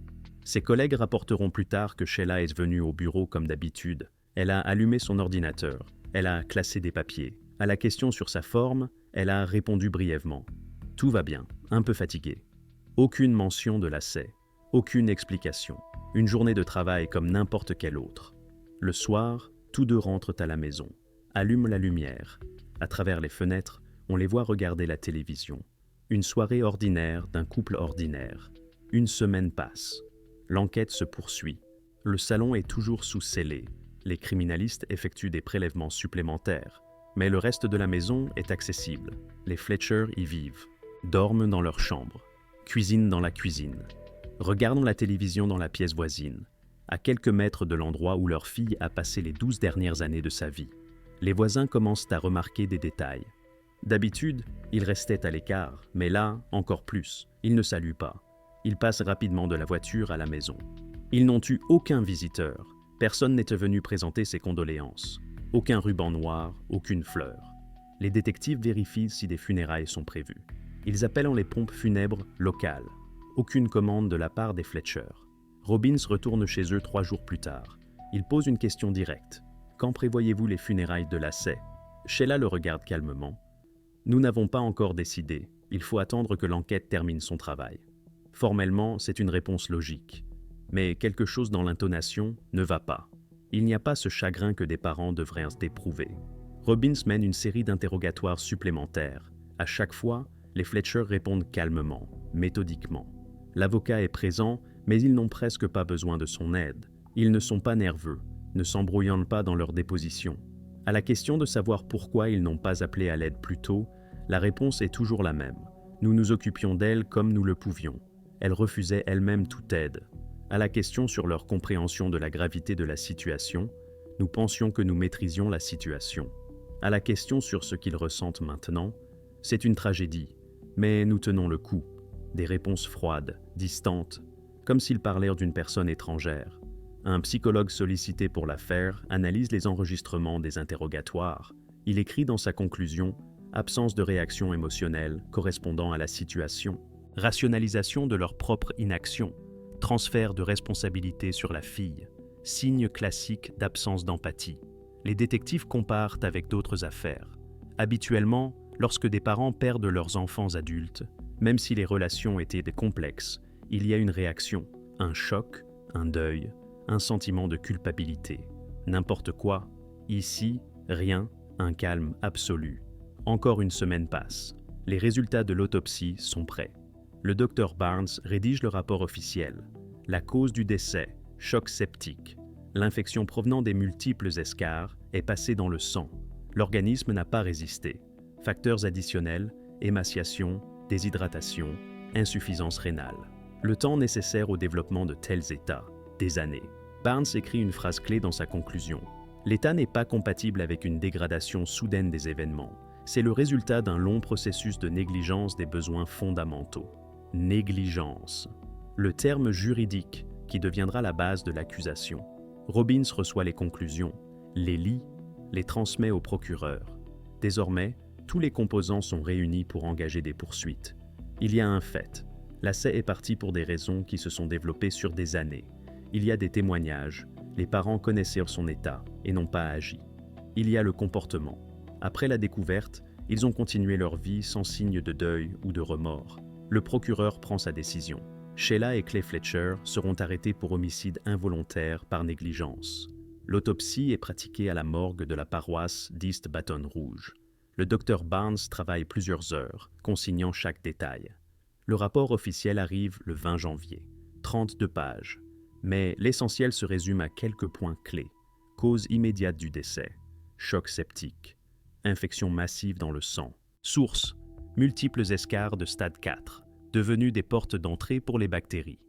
Ses collègues rapporteront plus tard que Sheila est venue au bureau comme d'habitude. Elle a allumé son ordinateur, elle a classé des papiers. À la question sur sa forme, elle a répondu brièvement. Tout va bien, un peu fatiguée. Aucune mention de Lacey. Aucune explication. Une journée de travail comme n'importe quelle autre. Le soir, tous deux rentrent à la maison, allument la lumière. À travers les fenêtres, on les voit regarder la télévision. Une soirée ordinaire d'un couple ordinaire. Une semaine passe. L'enquête se poursuit. Le salon est toujours sous scellé. Les criminalistes effectuent des prélèvements supplémentaires. Mais le reste de la maison est accessible. Les Fletcher y vivent, dorment dans leur chambre, cuisinent dans la cuisine, regardent la télévision dans la pièce voisine, à quelques mètres de l'endroit où leur fille a passé les 12 dernières années de sa vie. Les voisins commencent à remarquer des détails. D'habitude, ils restaient à l'écart, mais là, encore plus, ils ne saluent pas. Ils passent rapidement de la voiture à la maison. Ils n'ont eu aucun visiteur. Personne n'était venu présenter ses condoléances. Aucun ruban noir, aucune fleur. Les détectives vérifient si des funérailles sont prévues. Ils appellent les pompes funèbres locales. Aucune commande de la part des Fletcher. Robbins retourne chez eux 3 jours plus tard. Il pose une question directe. Quand prévoyez-vous les funérailles de Lacey ? Sheila le regarde calmement. Nous n'avons pas encore décidé. Il faut attendre que l'enquête termine son travail. Formellement, c'est une réponse logique. Mais quelque chose dans l'intonation ne va pas. Il n'y a pas ce chagrin que des parents devraient éprouver. Robbins mène une série d'interrogatoires supplémentaires. À chaque fois, les Fletcher répondent calmement, méthodiquement. L'avocat est présent, mais ils n'ont presque pas besoin de son aide. Ils ne sont pas nerveux, ne s'embrouillent pas dans leur déposition. À la question de savoir pourquoi ils n'ont pas appelé à l'aide plus tôt, la réponse est toujours la même. Nous nous occupions d'elle comme nous le pouvions. Elle refusait elle-même toute aide. À la question sur leur compréhension de la gravité de la situation, nous pensions que nous maîtrisions la situation. À la question sur ce qu'ils ressentent maintenant, c'est une tragédie, mais nous tenons le coup. Des réponses froides, distantes, comme s'ils parlaient d'une personne étrangère. Un psychologue sollicité pour l'affaire analyse les enregistrements des interrogatoires. Il écrit dans sa conclusion « Absence de réaction émotionnelle correspondant à la situation ». Rationalisation de leur propre inaction. Transfert de responsabilité sur la fille. Signe classique d'absence d'empathie. Les détectives comparent avec d'autres affaires. Habituellement, lorsque des parents perdent leurs enfants adultes, même si les relations étaient complexes, il y a une réaction, un choc, un deuil, un sentiment de culpabilité. N'importe quoi. Ici, rien, un calme absolu. Encore une semaine passe. Les résultats de l'autopsie sont prêts. Le docteur Barnes rédige le rapport officiel. La cause du décès, choc septique. L'infection provenant des multiples escarres est passée dans le sang. L'organisme n'a pas résisté. Facteurs additionnels, émaciation, déshydratation, insuffisance rénale. Le temps nécessaire au développement de tels états, des années. Barnes écrit une phrase clé dans sa conclusion. L'état n'est pas compatible avec une dégradation soudaine des événements. C'est le résultat d'un long processus de négligence des besoins fondamentaux. Négligence. Le terme juridique qui deviendra la base de l'accusation. Robbins reçoit les conclusions, les lit, les transmet au procureur. Désormais, tous les composants sont réunis pour engager des poursuites. Il y a un fait. Lacey est parti pour des raisons qui se sont développées sur des années. Il y a des témoignages. Les parents connaissaient son état et n'ont pas agi. Il y a le comportement. Après la découverte, ils ont continué leur vie sans signe de deuil ou de remords. Le procureur prend sa décision. Sheila et Clay Fletcher seront arrêtés pour homicide involontaire par négligence. L'autopsie est pratiquée à la morgue de la paroisse d'East Baton Rouge. Le docteur Barnes travaille plusieurs heures, consignant chaque détail. Le rapport officiel arrive le 20 janvier. 32 pages. Mais l'essentiel se résume à quelques points clés. Cause immédiate du décès. Choc septique. Infection massive dans le sang. Source. Multiples escarres de stade 4, devenus des portes d'entrée pour les bactéries.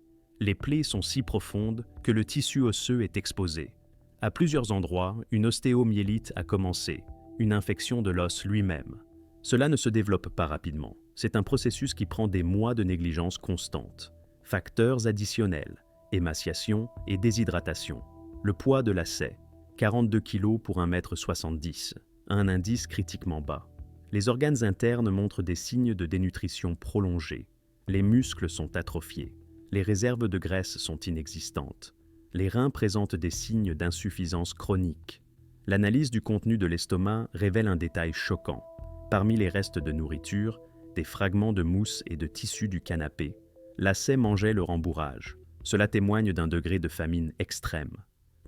Les plaies sont si profondes que le tissu osseux est exposé. À plusieurs endroits, une ostéomyélite a commencé, une infection de l'os lui-même. Cela ne se développe pas rapidement. C'est un processus qui prend des mois de négligence constante. Facteurs additionnels, émaciation et déshydratation. Le poids de Lacey, 42 kg pour 1,70 m, un indice critiquement bas. Les organes internes montrent des signes de dénutrition prolongée. Les muscles sont atrophiés. Les réserves de graisse sont inexistantes. Les reins présentent des signes d'insuffisance chronique. L'analyse du contenu de l'estomac révèle un détail choquant. Parmi les restes de nourriture, des fragments de mousse et de tissu du canapé, Lacey mangeait le rembourrage. Cela témoigne d'un degré de famine extrême.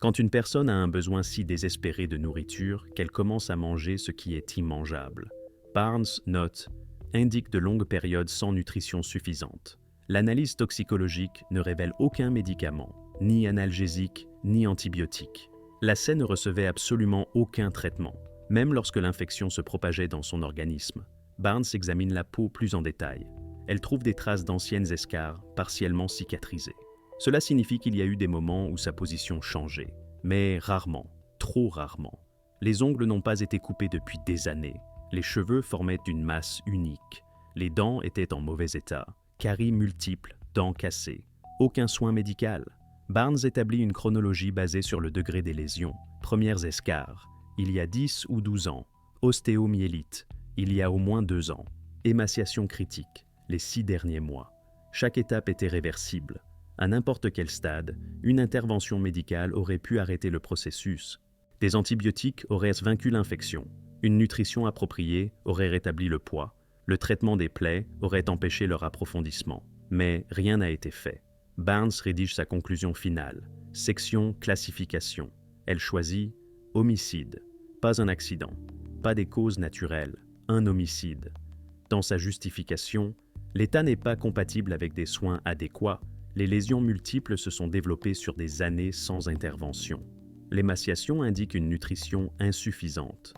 Quand une personne a un besoin si désespéré de nourriture qu'elle commence à manger ce qui est immangeable. Barnes note, indique de longues périodes sans nutrition suffisante. L'analyse toxicologique ne révèle aucun médicament, ni analgésique, ni antibiotique. Lacey ne recevait absolument aucun traitement, même lorsque l'infection se propageait dans son organisme. Barnes examine la peau plus en détail. Elle trouve des traces d'anciennes escarres partiellement cicatrisées. Cela signifie qu'il y a eu des moments où sa position changeait, mais rarement, trop rarement. Les ongles n'ont pas été coupés depuis des années. Les cheveux formaient une masse unique. Les dents étaient en mauvais état. Caries multiples, dents cassées. Aucun soin médical. Barnes établit une chronologie basée sur le degré des lésions. Premières escarres, il y a 10 ou 12 ans. Ostéomyélite, il y a au moins 2 ans. Émaciation critique, les 6 derniers mois. Chaque étape était réversible. À n'importe quel stade, une intervention médicale aurait pu arrêter le processus. Des antibiotiques auraient vaincu l'infection. Une nutrition appropriée aurait rétabli le poids. Le traitement des plaies aurait empêché leur approfondissement. Mais rien n'a été fait. Barnes rédige sa conclusion finale. Section classification. Elle choisit homicide. Pas un accident. Pas des causes naturelles. Un homicide. Dans sa justification, l'état n'est pas compatible avec des soins adéquats. Les lésions multiples se sont développées sur des années sans intervention. L'émaciation indique une nutrition insuffisante.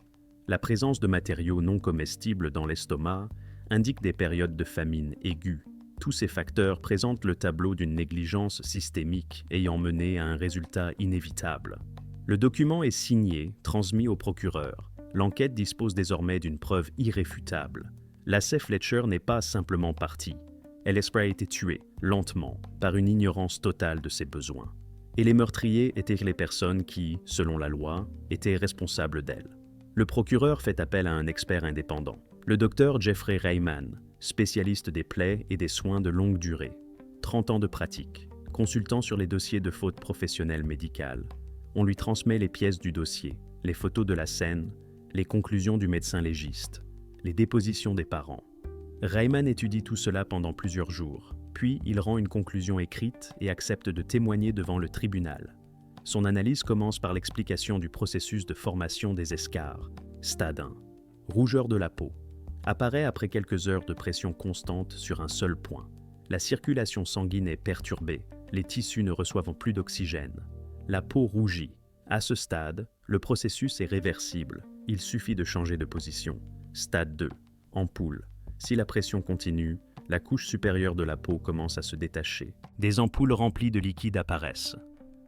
La présence de matériaux non comestibles dans l'estomac indique des périodes de famine aiguë. Tous ces facteurs présentent le tableau d'une négligence systémique ayant mené à un résultat inévitable. Le document est signé, transmis au procureur. L'enquête dispose désormais d'une preuve irréfutable. Lacey Fletcher n'est pas simplement partie. Elle espère été tuée, lentement, par une ignorance totale de ses besoins. Et les meurtriers étaient les personnes qui, selon la loi, étaient responsables d'elle. Le procureur fait appel à un expert indépendant, le docteur Jeffrey Reiman, spécialiste des plaies et des soins de longue durée. 30 ans de pratique, consultant sur les dossiers de faute professionnelle médicale. On lui transmet les pièces du dossier, les photos de la scène, les conclusions du médecin légiste, les dépositions des parents. Reiman étudie tout cela pendant plusieurs jours, puis il rend une conclusion écrite et accepte de témoigner devant le tribunal. Son analyse commence par l'explication du processus de formation des escarres, stade 1. Rougeur de la peau. Apparaît après quelques heures de pression constante sur un seul point. La circulation sanguine est perturbée, les tissus ne reçoivent plus d'oxygène. La peau rougit. À ce stade, le processus est réversible. Il suffit de changer de position. Stade 2. Ampoule. Si la pression continue, la couche supérieure de la peau commence à se détacher. Des ampoules remplies de liquide apparaissent.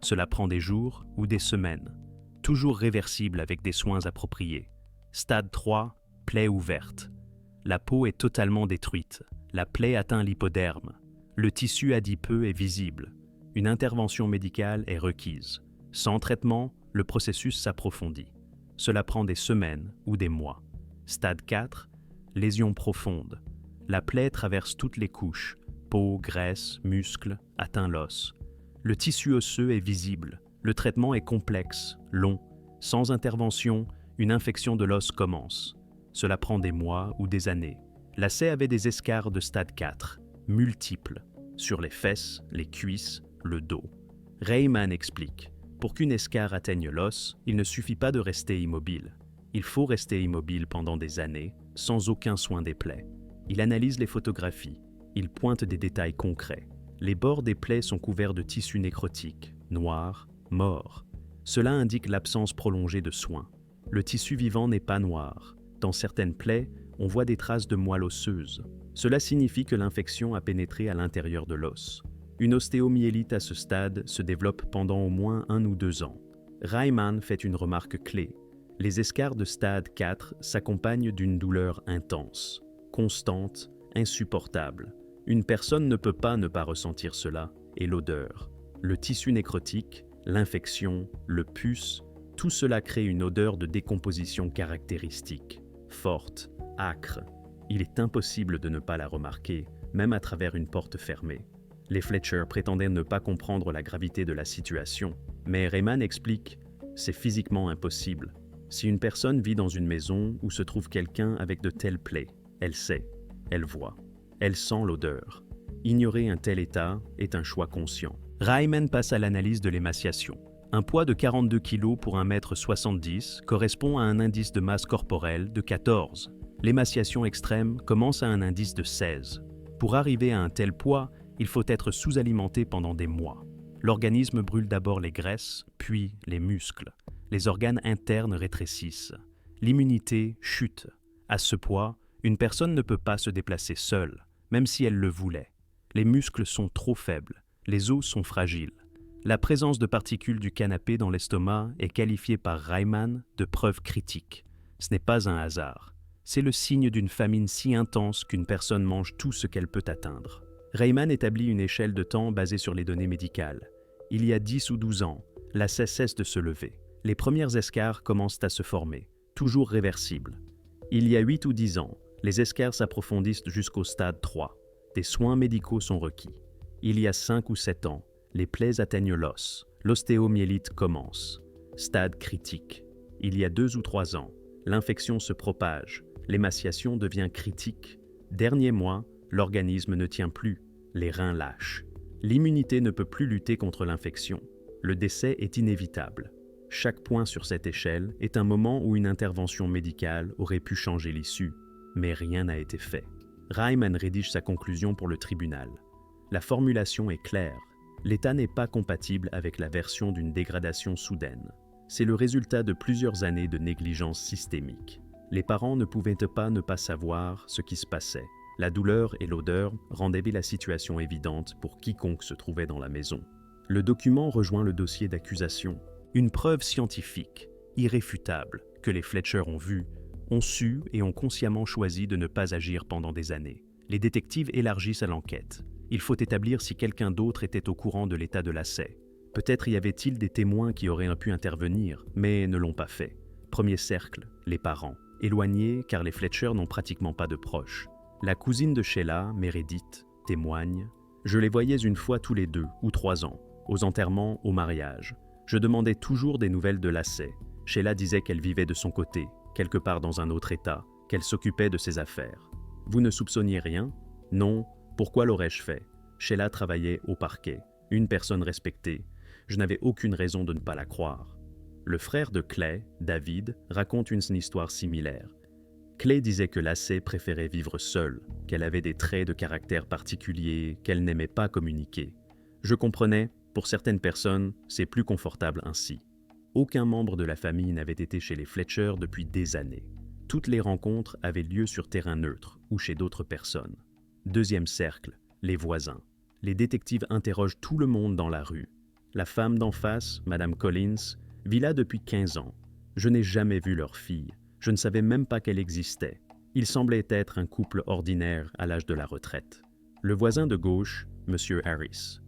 Cela prend des jours ou des semaines. Toujours réversible avec des soins appropriés. Stade 3. Plaie ouverte. La peau est totalement détruite. La plaie atteint l'hypoderme. Le tissu adipeux est visible. Une intervention médicale est requise. Sans traitement, le processus s'approfondit. Cela prend des semaines ou des mois. Stade 4. Lésion profonde. La plaie traverse toutes les couches. Peau, graisse, muscles, atteint l'os. Le tissu osseux est visible. Le traitement est complexe, long. Sans intervention, une infection de l'os commence. Cela prend des mois ou des années. Lacey avait des escarres de stade 4, multiples, sur les fesses, les cuisses, le dos. Reiman explique, pour qu'une escarre atteigne l'os, il ne suffit pas de rester immobile. Il faut rester immobile pendant des années, sans aucun soin des plaies. Il analyse les photographies. Il pointe des détails concrets. Les bords des plaies sont couverts de tissu nécrotique, noir, mort. Cela indique l'absence prolongée de soins. Le tissu vivant n'est pas noir. Dans certaines plaies, on voit des traces de moelle osseuse. Cela signifie que l'infection a pénétré à l'intérieur de l'os. Une ostéomyélite à ce stade se développe pendant au moins 1 ou 2 ans. Reiman fait une remarque clé. Les escarres de stade 4 s'accompagnent d'une douleur intense, constante, insupportable. Une personne ne peut pas ne pas ressentir cela, et l'odeur. Le tissu nécrotique, l'infection, le pus, tout cela crée une odeur de décomposition caractéristique, forte, âcre. Il est impossible de ne pas la remarquer, même à travers une porte fermée. Les Fletcher prétendaient ne pas comprendre la gravité de la situation, mais Reiman explique « c'est physiquement impossible. Si une personne vit dans une maison où se trouve quelqu'un avec de telles plaies, elle sait, elle voit, elle sent l'odeur. Ignorer un tel état est un choix conscient. Reimann passe à l'analyse de l'émaciation. Un poids de 42 kg pour 1,70 m correspond à un indice de masse corporelle de 14. L'émaciation extrême commence à un indice de 16. Pour arriver à un tel poids, il faut être sous-alimenté pendant des mois. L'organisme brûle d'abord les graisses, puis les muscles. Les organes internes rétrécissent. L'immunité chute. À ce poids, une personne ne peut pas se déplacer seule, même si elle le voulait. Les muscles sont trop faibles, les os sont fragiles. La présence de particules du canapé dans l'estomac est qualifiée par Reimann de preuve critique. Ce n'est pas un hasard. C'est le signe d'une famine si intense qu'une personne mange tout ce qu'elle peut atteindre. Reimann établit une échelle de temps basée sur les données médicales. Il y a 10 ou 12 ans, lacet cesse de se lever. Les premières escarres commencent à se former, toujours réversibles. Il y a 8 ou 10 ans, les escarres s'approfondissent jusqu'au stade 3. Des soins médicaux sont requis. Il y a 5 ou 7 ans, les plaies atteignent l'os. L'ostéomyélite commence. Stade critique. Il y a 2 ou 3 ans, l'infection se propage. L'émaciation devient critique. Dernier mois, l'organisme ne tient plus. Les reins lâchent. L'immunité ne peut plus lutter contre l'infection. Le décès est inévitable. Chaque point sur cette échelle est un moment où une intervention médicale aurait pu changer l'issue, mais rien n'a été fait. Reimann rédige sa conclusion pour le tribunal. La formulation est claire. L'état n'est pas compatible avec la version d'une dégradation soudaine. C'est le résultat de plusieurs années de négligence systémique. Les parents ne pouvaient pas ne pas savoir ce qui se passait. La douleur et l'odeur rendaient la situation évidente pour quiconque se trouvait dans la maison. Le document rejoint le dossier d'accusation. Une preuve scientifique, irréfutable, que les Fletcher ont vue, ont su et ont consciemment choisi de ne pas agir pendant des années. Les détectives élargissent à l'enquête. Il faut établir si quelqu'un d'autre était au courant de l'état de lacet. Peut-être y avait-il des témoins qui auraient pu intervenir, mais ne l'ont pas fait. Premier cercle, les parents. Éloignés car les Fletcher n'ont pratiquement pas de proches. La cousine de Sheila, Meredith, témoigne. Je les voyais une fois tous les 2 ou 3 ans, aux enterrements, au mariage. Je demandais toujours des nouvelles de lacet. Sheila disait qu'elle vivait de son côté, quelque part dans un autre état, qu'elle s'occupait de ses affaires. Vous ne soupçonniez rien? Non. Pourquoi l'aurais-je fait? Sheila travaillait au parquet, une personne respectée. Je n'avais aucune raison de ne pas la croire. Le frère de Clay, David, raconte une histoire similaire. Clay disait que Lacey préférait vivre seule, qu'elle avait des traits de caractère particuliers, qu'elle n'aimait pas communiquer. Je comprenais, pour certaines personnes, c'est plus confortable ainsi. Aucun membre de la famille n'avait été chez les Fletcher depuis des années. Toutes les rencontres avaient lieu sur terrain neutre ou chez d'autres personnes. Deuxième cercle, les voisins. Les détectives interrogent tout le monde dans la rue. La femme d'en face, Madame Collins, vit là depuis 15 ans. Je n'ai jamais vu leur fille. Je ne savais même pas qu'elle existait. Il semblait être un couple ordinaire à l'âge de la retraite. Le voisin de gauche, Monsieur Harris.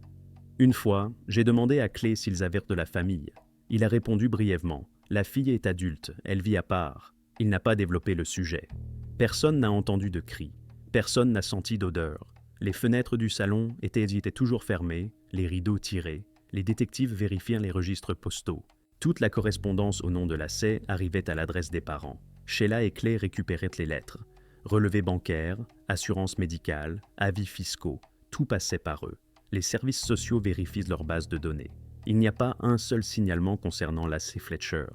Une fois, j'ai demandé à Clay s'ils avaient de la famille. Il a répondu brièvement. La fille est adulte, elle vit à part. Il n'a pas développé le sujet. Personne n'a entendu de cris. Personne n'a senti d'odeur. Les fenêtres du salon étaient toujours fermées, les rideaux tirés. Les détectives vérifièrent les registres postaux. Toute la correspondance au nom de Lacey arrivait à l'adresse des parents. Sheila et Clay récupéraient les lettres. Relevés bancaires, assurances médicales, avis fiscaux, tout passait par eux. Les services sociaux vérifient leur base de données. Il n'y a pas un seul signalement concernant Lacey Fletcher,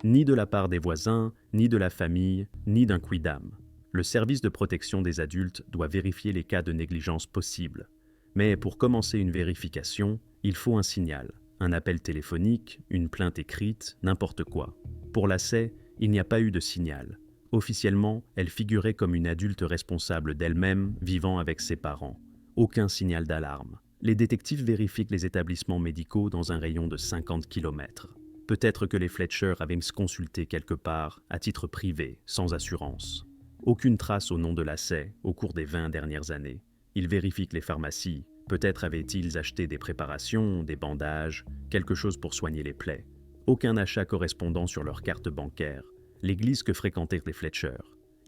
ni de la part des voisins, ni de la famille, ni d'un quidam. Le service de protection des adultes doit vérifier les cas de négligence possibles. Mais pour commencer une vérification, il faut un signal, un appel téléphonique, une plainte écrite, n'importe quoi. Pour Lacey, il n'y a pas eu de signal. Officiellement, elle figurait comme une adulte responsable d'elle-même, vivant avec ses parents. Aucun signal d'alarme. Les détectives vérifient les établissements médicaux dans un rayon de 50 km. Peut-être que les Fletcher avaient se consulté quelque part, à titre privé, sans assurance. Aucune trace au nom de Lacey au cours des 20 dernières années. Ils vérifient les pharmacies. Peut-être avaient-ils acheté des préparations, des bandages, quelque chose pour soigner les plaies. Aucun achat correspondant sur leur carte bancaire. L'église que fréquentaient les Fletcher.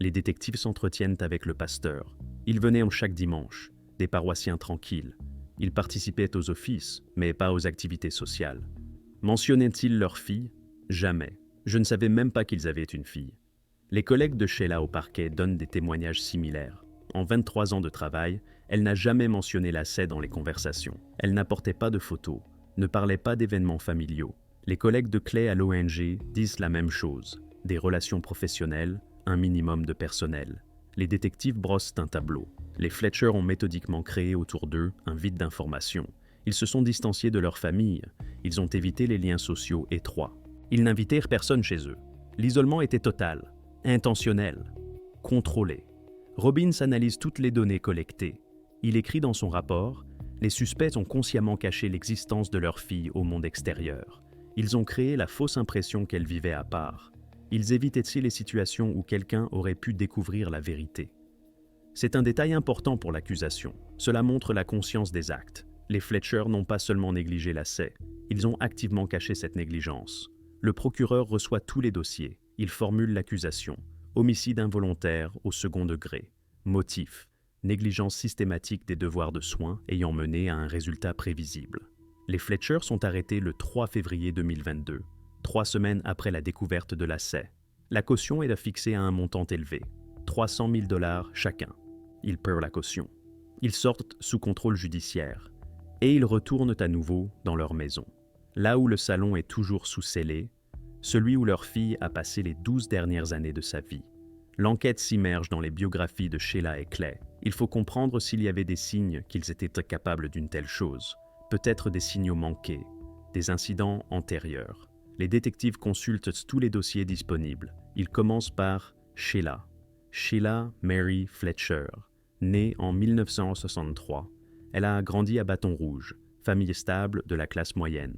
Les détectives s'entretiennent avec le pasteur. Ils venaient chaque dimanche, des paroissiens tranquilles. Ils participaient aux offices, mais pas aux activités sociales. Mentionnaient-ils leur fille? Jamais. Je ne savais même pas qu'ils avaient une fille. Les collègues de Sheila au parquet donnent des témoignages similaires. En 23 ans de travail, Elle n'a jamais mentionné Lacey dans les conversations. Elle n'apportait pas de photos, ne parlait pas d'événements familiaux. Les collègues de Clay à l'ONG disent la même chose. Des relations professionnelles, un minimum de personnel. Les détectives brossent un tableau. Les Fletcher ont méthodiquement créé autour d'eux un vide d'informations. Ils se sont distanciés de leur famille. Ils ont évité les liens sociaux étroits. Ils n'invitèrent personne chez eux. L'isolement était total, intentionnel, contrôlé. Robbins analyse toutes les données collectées. Il écrit dans son rapport « Les suspects ont consciemment caché l'existence de leur fille au monde extérieur. Ils ont créé la fausse impression qu'elle vivait à part. Ils évitaient les situations où quelqu'un aurait pu découvrir la vérité. » C'est un détail important pour l'accusation. Cela montre la conscience des actes. Les Fletcher n'ont pas seulement négligé Lacey, ils ont activement caché cette négligence. Le procureur reçoit tous les dossiers. Il formule l'accusation. Homicide involontaire au second degré. Motif. Négligence systématique des devoirs de soins ayant mené à un résultat prévisible. Les Fletcher sont arrêtés le 3 février 2022, 3 semaines après la découverte de Lacey. La caution est fixée à un montant élevé, 300 000 $ chacun. Ils perdent la caution. Ils sortent sous contrôle judiciaire et ils retournent à nouveau dans leur maison. Là où le salon est toujours sous scellé, celui où leur fille a passé les 12 dernières années de sa vie. L'enquête s'immerge dans les biographies de Sheila et Clay. Il faut comprendre s'il y avait des signes qu'ils étaient capables d'une telle chose. Peut-être des signaux manqués, des incidents antérieurs. Les détectives consultent tous les dossiers disponibles. Ils commencent par Sheila. Sheila Mary Fletcher, née en 1963. Elle a grandi à Bâton Rouge, famille stable de la classe moyenne.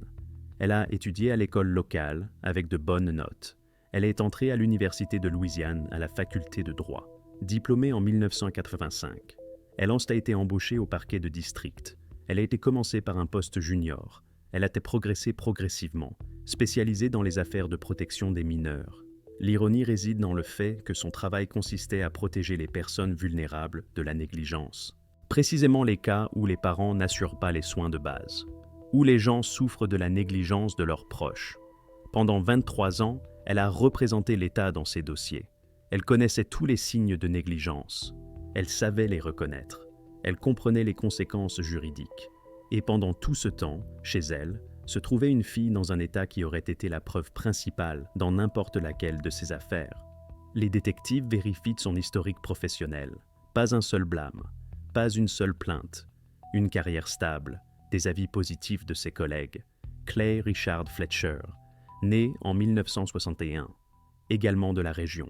Elle a étudié à l'école locale avec de bonnes notes. Elle est entrée à l'Université de Louisiane à la faculté de droit. Diplômée en 1985. Elle a été embauchée au parquet de district. Elle a été commencée par un poste junior. Elle a été progressée progressivement, spécialisée dans les affaires de protection des mineurs. L'ironie réside dans le fait que son travail consistait à protéger les personnes vulnérables de la négligence. Précisément les cas où les parents n'assurent pas les soins de base, où les gens souffrent de la négligence de leurs proches. Pendant 23 ans, elle a représenté l'État dans ses dossiers. Elle connaissait tous les signes de négligence. Elle savait les reconnaître. Elle comprenait les conséquences juridiques. Et pendant tout ce temps, chez elle, se trouvait une fille dans un état qui aurait été la preuve principale dans n'importe laquelle de ses affaires. Les détectives vérifient son historique professionnel. Pas un seul blâme, pas une seule plainte. Une carrière stable, des avis positifs de ses collègues. Clay Richard Fletcher, né en 1961, également de la région.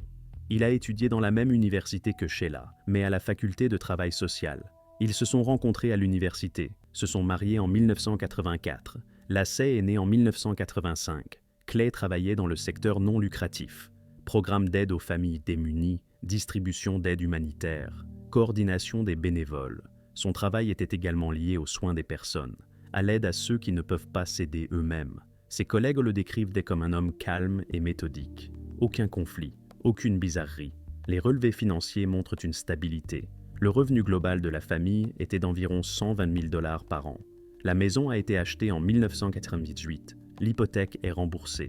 Il a étudié dans la même université que Sheila, mais à la faculté de travail social. Ils se sont rencontrés à l'université, se sont mariés en 1984. Lacey est née en 1985. Clay travaillait dans le secteur non lucratif. Programme d'aide aux familles démunies, distribution d'aide humanitaire, coordination des bénévoles. Son travail était également lié aux soins des personnes, à l'aide à ceux qui ne peuvent pas s'aider eux-mêmes. Ses collègues le décrivent comme un homme calme et méthodique. Aucun conflit, aucune bizarrerie. Les relevés financiers montrent une stabilité. Le revenu global de la famille était d'environ 120 000 $ par an. La maison a été achetée en 1998. L'hypothèque est remboursée.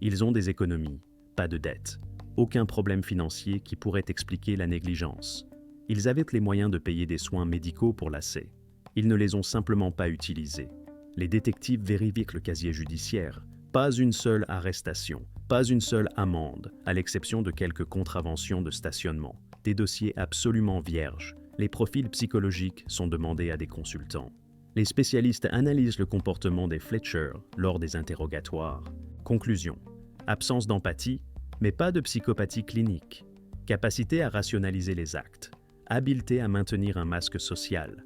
Ils ont des économies, pas de dettes. Aucun problème financier qui pourrait expliquer la négligence. Ils avaient les moyens de payer des soins médicaux pour Lacey. Ils ne les ont simplement pas utilisés. Les détectives vérifient le casier judiciaire. Pas une seule arrestation, pas une seule amende, à l'exception de quelques contraventions de stationnement. Des dossiers absolument vierges. Les profils psychologiques sont demandés à des consultants. Les spécialistes analysent le comportement des Fletcher lors des interrogatoires. Conclusion. Absence d'empathie, mais pas de psychopathie clinique. Capacité à rationaliser les actes. Habileté à maintenir un masque social.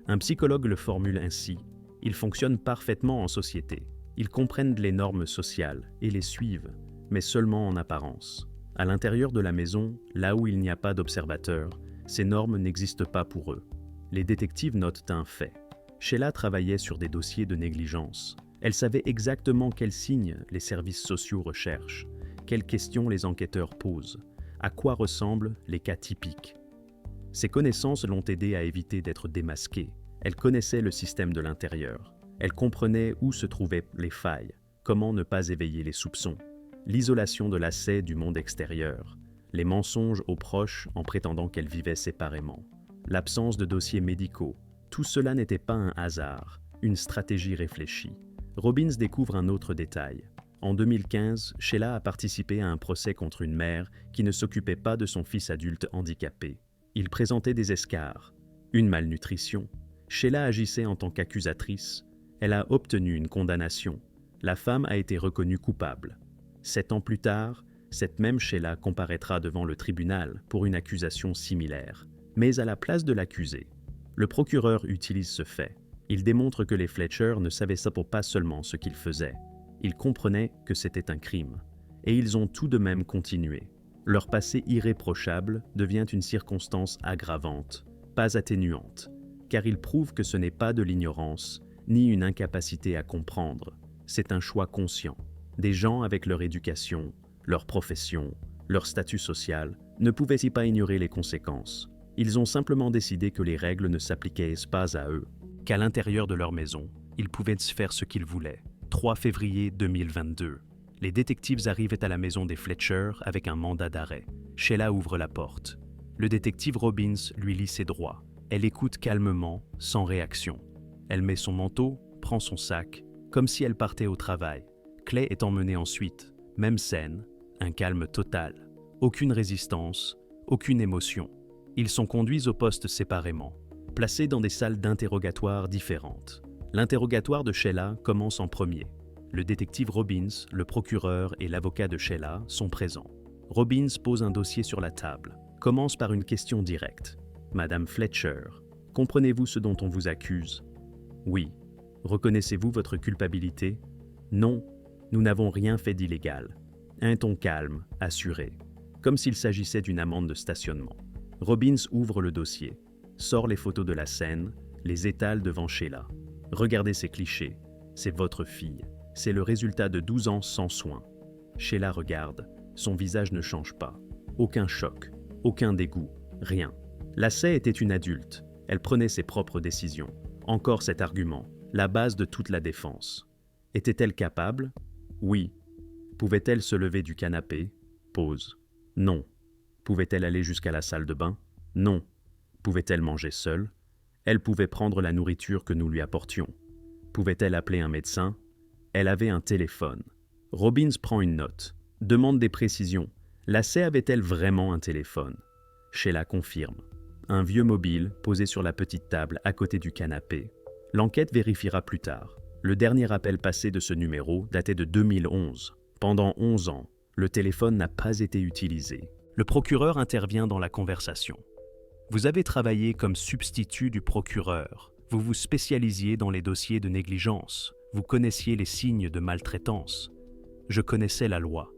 Un psychologue le formule ainsi. Ils fonctionnent parfaitement en société. Ils comprennent les normes sociales et les suivent, mais seulement en apparence. À l'intérieur de la maison, là où il n'y a pas d'observateurs, ces normes n'existent pas pour eux. Les détectives notent un fait. Sheila travaillait sur des dossiers de négligence. Elle savait exactement quels signes les services sociaux recherchent, quelles questions les enquêteurs posent, à quoi ressemblent les cas typiques. Ces connaissances l'ont aidée à éviter d'être démasquée. Elle connaissait le système de l'intérieur. Elle comprenait où se trouvaient les failles, comment ne pas éveiller les soupçons. L'isolation de Lacey du monde extérieur, les mensonges aux proches en prétendant qu'elle vivait séparément. l'absence de dossiers médicaux, tout cela n'était pas un hasard, une stratégie réfléchie. Robbins découvre un autre détail. En 2015, Sheila a participé à un procès contre une mère qui ne s'occupait pas de son fils adulte handicapé. Il présentait des escarres, une malnutrition. Sheila agissait en tant qu'accusatrice. Elle a obtenu une condamnation. La femme a été reconnue coupable. 7 ans plus tard, cette même Sheila comparaîtra devant le tribunal pour une accusation similaire, mais à la place de l'accusé. Le procureur utilise ce fait. Il démontre que les Fletcher ne savaient pas seulement ce qu'ils faisaient. Ils comprenaient que c'était un crime. Et ils ont tout de même continué. Leur passé irréprochable devient une circonstance aggravante, pas atténuante, car il prouve que ce n'est pas de l'ignorance, ni une incapacité à comprendre. C'est un choix conscient. Des gens avec leur éducation, leur profession, leur statut social, ne pouvaient-ils pas ignorer les conséquences. Ils ont simplement décidé que les règles ne s'appliquaient pas à eux, qu'à l'intérieur de leur maison, ils pouvaient faire ce qu'ils voulaient. 3 février 2022. Les détectives arrivent à la maison des Fletcher avec un mandat d'arrêt. Sheila ouvre la porte. Le détective Robbins lui lit ses droits. Elle écoute calmement, sans réaction. Elle met son manteau, prend son sac, comme si elle partait au travail. Clay est emmenée ensuite. Même scène, un calme total. Aucune résistance, aucune émotion. Ils sont conduits au poste séparément, placés dans des salles d'interrogatoire différentes. L'interrogatoire de Sheila commence en premier. Le détective Robbins, le procureur et l'avocat de Sheila sont présents. Robbins pose un dossier sur la table, commence par une question directe. « Madame Fletcher, comprenez-vous ce dont on vous accuse ? » « Oui. » « Reconnaissez-vous votre culpabilité ? » « Non, nous n'avons rien fait d'illégal. » Un ton calme, assuré, comme s'il s'agissait d'une amende de stationnement. Robbins ouvre le dossier, sort les photos de la scène, les étale devant Sheila. « Regardez ces clichés, c'est votre fille. C'est le résultat de 12 ans sans soins. » Sheila regarde, son visage ne change pas. Aucun choc, aucun dégoût, rien. Lacey était une adulte, elle prenait ses propres décisions. Encore cet argument, la base de toute la défense. Était-elle capable ? Oui. Pouvait-elle se lever du canapé ? Pause. Non. Pouvait-elle aller jusqu'à la salle de bain ? Non. Pouvait-elle manger seule ? Elle pouvait prendre la nourriture que nous lui apportions. Pouvait-elle appeler un médecin ? Elle avait un téléphone. Robbins prend une note, demande des précisions. Lacey avait-elle vraiment un téléphone ? Sheila confirme. Un vieux mobile posé sur la petite table à côté du canapé. L'enquête vérifiera plus tard. Le dernier appel passé de ce numéro datait de 2011. Pendant 11 ans, le téléphone n'a pas été utilisé. Le procureur intervient dans la conversation. Vous avez travaillé comme substitut du procureur. Vous vous spécialisiez dans les dossiers de négligence. Vous connaissiez les signes de maltraitance. Je connaissais la loi.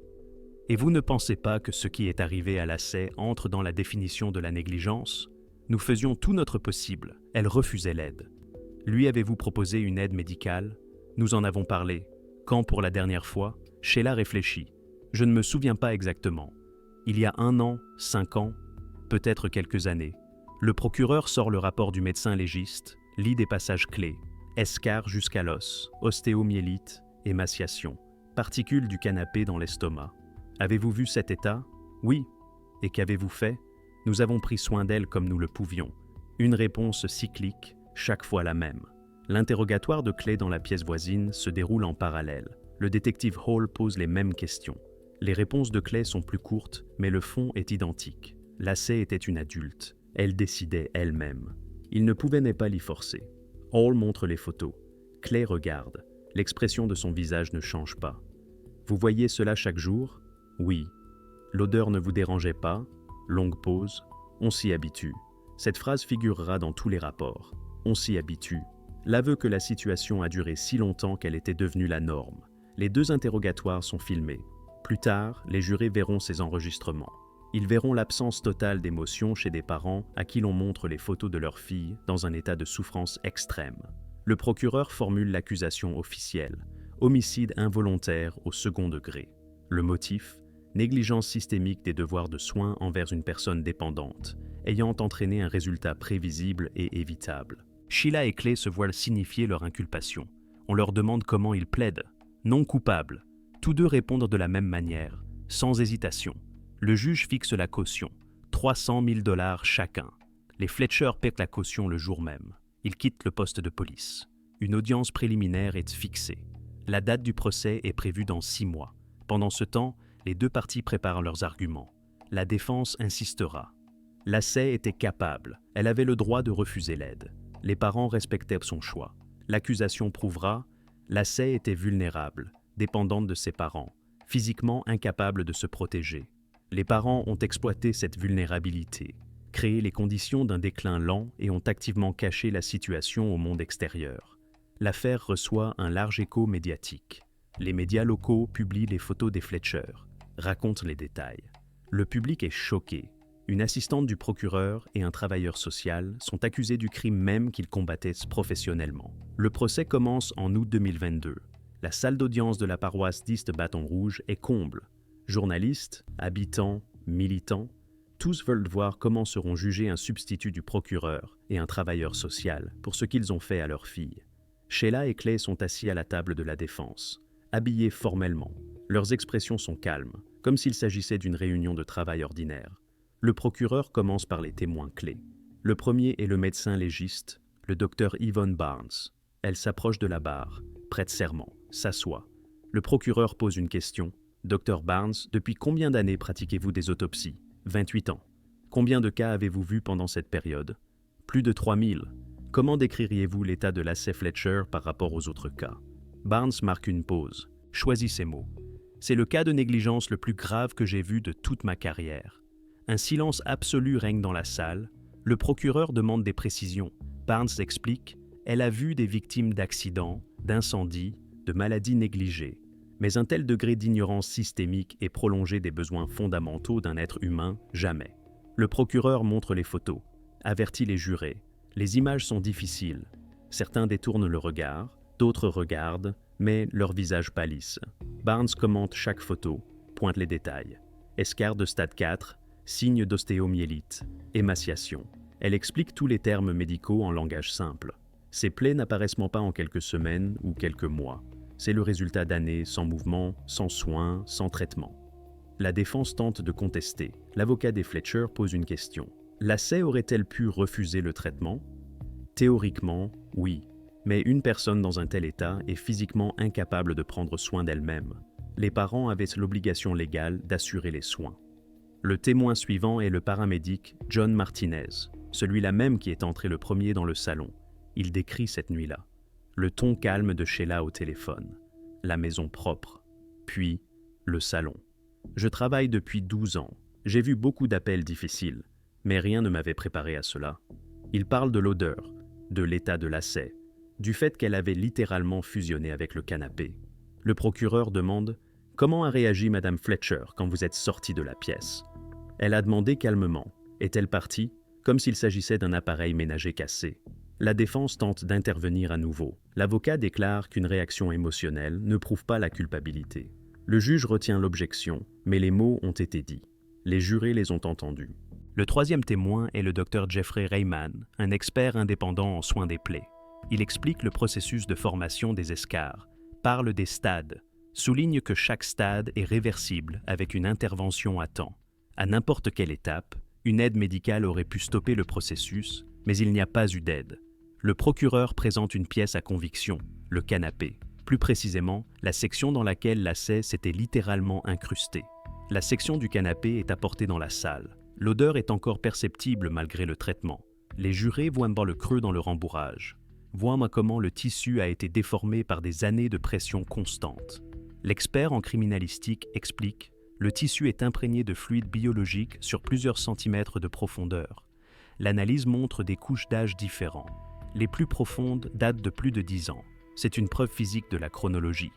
Et vous ne pensez pas que ce qui est arrivé à Lacey entre dans la définition de la négligence ? Nous faisions tout notre possible. Elle refusait l'aide. Lui avez-vous proposé une aide médicale ? Nous en avons parlé. Quand pour la dernière fois ? Sheila réfléchit. Je ne me souviens pas exactement. Il y a 1 an, 5 ans, peut-être quelques années. Le procureur sort le rapport du médecin légiste, lit des passages clés. Escarre jusqu'à l'os, ostéomyélite, émaciation, particules du canapé dans l'estomac. Avez-vous vu cet état ? Oui. Et qu'avez-vous fait ? Nous avons pris soin d'elle comme nous le pouvions. Une réponse cyclique, chaque fois la même. L'interrogatoire de Clay dans la pièce voisine se déroule en parallèle. Le détective Hall pose les mêmes questions. Les réponses de Clay sont plus courtes, mais le fond est identique. Lacey était une adulte. Elle décidait elle-même. Il ne pouvait pas l'y forcer. Hall montre les photos. Clay regarde. L'expression de son visage ne change pas. Vous voyez cela chaque jour ? Oui. L'odeur ne vous dérangeait pas ? Longue pause. On s'y habitue. Cette phrase figurera dans tous les rapports. On s'y habitue. L'aveu que la situation a duré si longtemps qu'elle était devenue la norme. Les 2 interrogatoires sont filmés. Plus tard, les jurés verront ces enregistrements. Ils verront l'absence totale d'émotion chez des parents à qui l'on montre les photos de leur fille dans un état de souffrance extrême. Le procureur formule l'accusation officielle, homicide involontaire au second degré. Le motif, négligence systémique des devoirs de soins envers une personne dépendante, ayant entraîné un résultat prévisible et évitable. Sheila et Clay se voient signifier leur inculpation. On leur demande comment ils plaident. Non coupable. Tous 2 répondent de la même manière, sans hésitation. Le juge fixe la caution, 300 000 $ chacun. Les Fletcher perdent la caution le jour même. Ils quittent le poste de police. Une audience préliminaire est fixée. La date du procès est prévue dans 6 mois. Pendant ce temps, les deux parties préparent leurs arguments. La défense insistera. Lacey était capable. Elle avait le droit de refuser l'aide. Les parents respectaient son choix. L'accusation prouvera, Lacey était vulnérable, dépendante de ses parents, physiquement incapable de se protéger. Les parents ont exploité cette vulnérabilité, créé les conditions d'un déclin lent et ont activement caché la situation au monde extérieur. L'affaire reçoit un large écho médiatique. Les médias locaux publient les photos des Fletcher, racontent les détails. Le public est choqué. Une assistante du procureur et un travailleur social sont accusés du crime même qu'ils combattaient professionnellement. Le procès commence en août 2022. La salle d'audience de la paroisse d'East Baton Rouge est comble. Journalistes, habitants, militants, tous veulent voir comment seront jugés un substitut du procureur et un travailleur social pour ce qu'ils ont fait à leur fille. Sheila et Clay sont assis à la table de la défense, habillés formellement. Leurs expressions sont calmes, comme s'il s'agissait d'une réunion de travail ordinaire. Le procureur commence par les témoins clés. Le premier est le médecin légiste, le docteur Yvonne Barnes. Elle s'approche de la barre, prête serment, s'assoit. Le procureur pose une question. Docteur Barnes, depuis combien d'années pratiquez-vous des autopsies ? 28 ans. Combien de cas avez-vous vus pendant cette période ? Plus de 3000. Comment décririez-vous l'état de Lacey Fletcher par rapport aux autres cas ? Barnes marque une pause, choisit ses mots. C'est le cas de négligence le plus grave que j'ai vu de toute ma carrière. Un silence absolu règne dans la salle. Le procureur demande des précisions. Barnes explique « Elle a vu des victimes d'accidents, d'incendies, de maladies négligées. Mais un tel degré d'ignorance systémique et prolongé des besoins fondamentaux d'un être humain, jamais. » Le procureur montre les photos, avertit les jurés. Les images sont difficiles. Certains détournent le regard, d'autres regardent, mais leurs visages pâlissent. Barnes commente chaque photo, pointe les détails. Escarre de stade 4, signe d'ostéomyélite, émaciation. Elle explique tous les termes médicaux en langage simple. Ces plaies n'apparaissent pas en quelques semaines ou quelques mois. C'est le résultat d'années sans mouvement, sans soins, sans traitement. La défense tente de contester. L'avocat des Fletcher pose une question. Lacey aurait-elle pu refuser le traitement ? Théoriquement, oui. Mais une personne dans un tel état est physiquement incapable de prendre soin d'elle-même. Les parents avaient l'obligation légale d'assurer les soins. Le témoin suivant est le paramédic John Martinez, celui-là même qui est entré le premier dans le salon. Il décrit cette nuit-là. Le ton calme de Sheila au téléphone. La maison propre. Puis, le salon. Je travaille depuis 12 ans. J'ai vu beaucoup d'appels difficiles, mais rien ne m'avait préparé à cela. Il parle de l'odeur, de l'état de Lacey, du fait qu'elle avait littéralement fusionné avec le canapé. Le procureur demande « Comment a réagi Madame Fletcher quand vous êtes sortie de la pièce ?» Elle a demandé calmement. Est-elle partie? Comme s'il s'agissait d'un appareil ménager cassé. La défense tente d'intervenir à nouveau. L'avocat déclare qu'une réaction émotionnelle ne prouve pas la culpabilité. Le juge retient l'objection, mais les mots ont été dits. Les jurés les ont entendus. Le troisième témoin est le docteur Jeffrey Rayman, un expert indépendant en soins des plaies. Il explique le processus de formation des escarres, parle des stades, souligne que chaque stade est réversible avec une intervention à temps. À n'importe quelle étape, une aide médicale aurait pu stopper le processus, mais il n'y a pas eu d'aide. Le procureur présente une pièce à conviction, le canapé. Plus précisément, la section dans laquelle Lacey s'était littéralement incrustée. La section du canapé est apportée dans la salle. L'odeur est encore perceptible malgré le traitement. Les jurés voient le creux dans le rembourrage. Voient comment le tissu a été déformé par des années de pression constante. L'expert en criminalistique explique le tissu est imprégné de fluide biologique sur plusieurs centimètres de profondeur. L'analyse montre des couches d'âge différents. Les plus profondes datent de plus de 10 ans. C'est une preuve physique de la chronologie.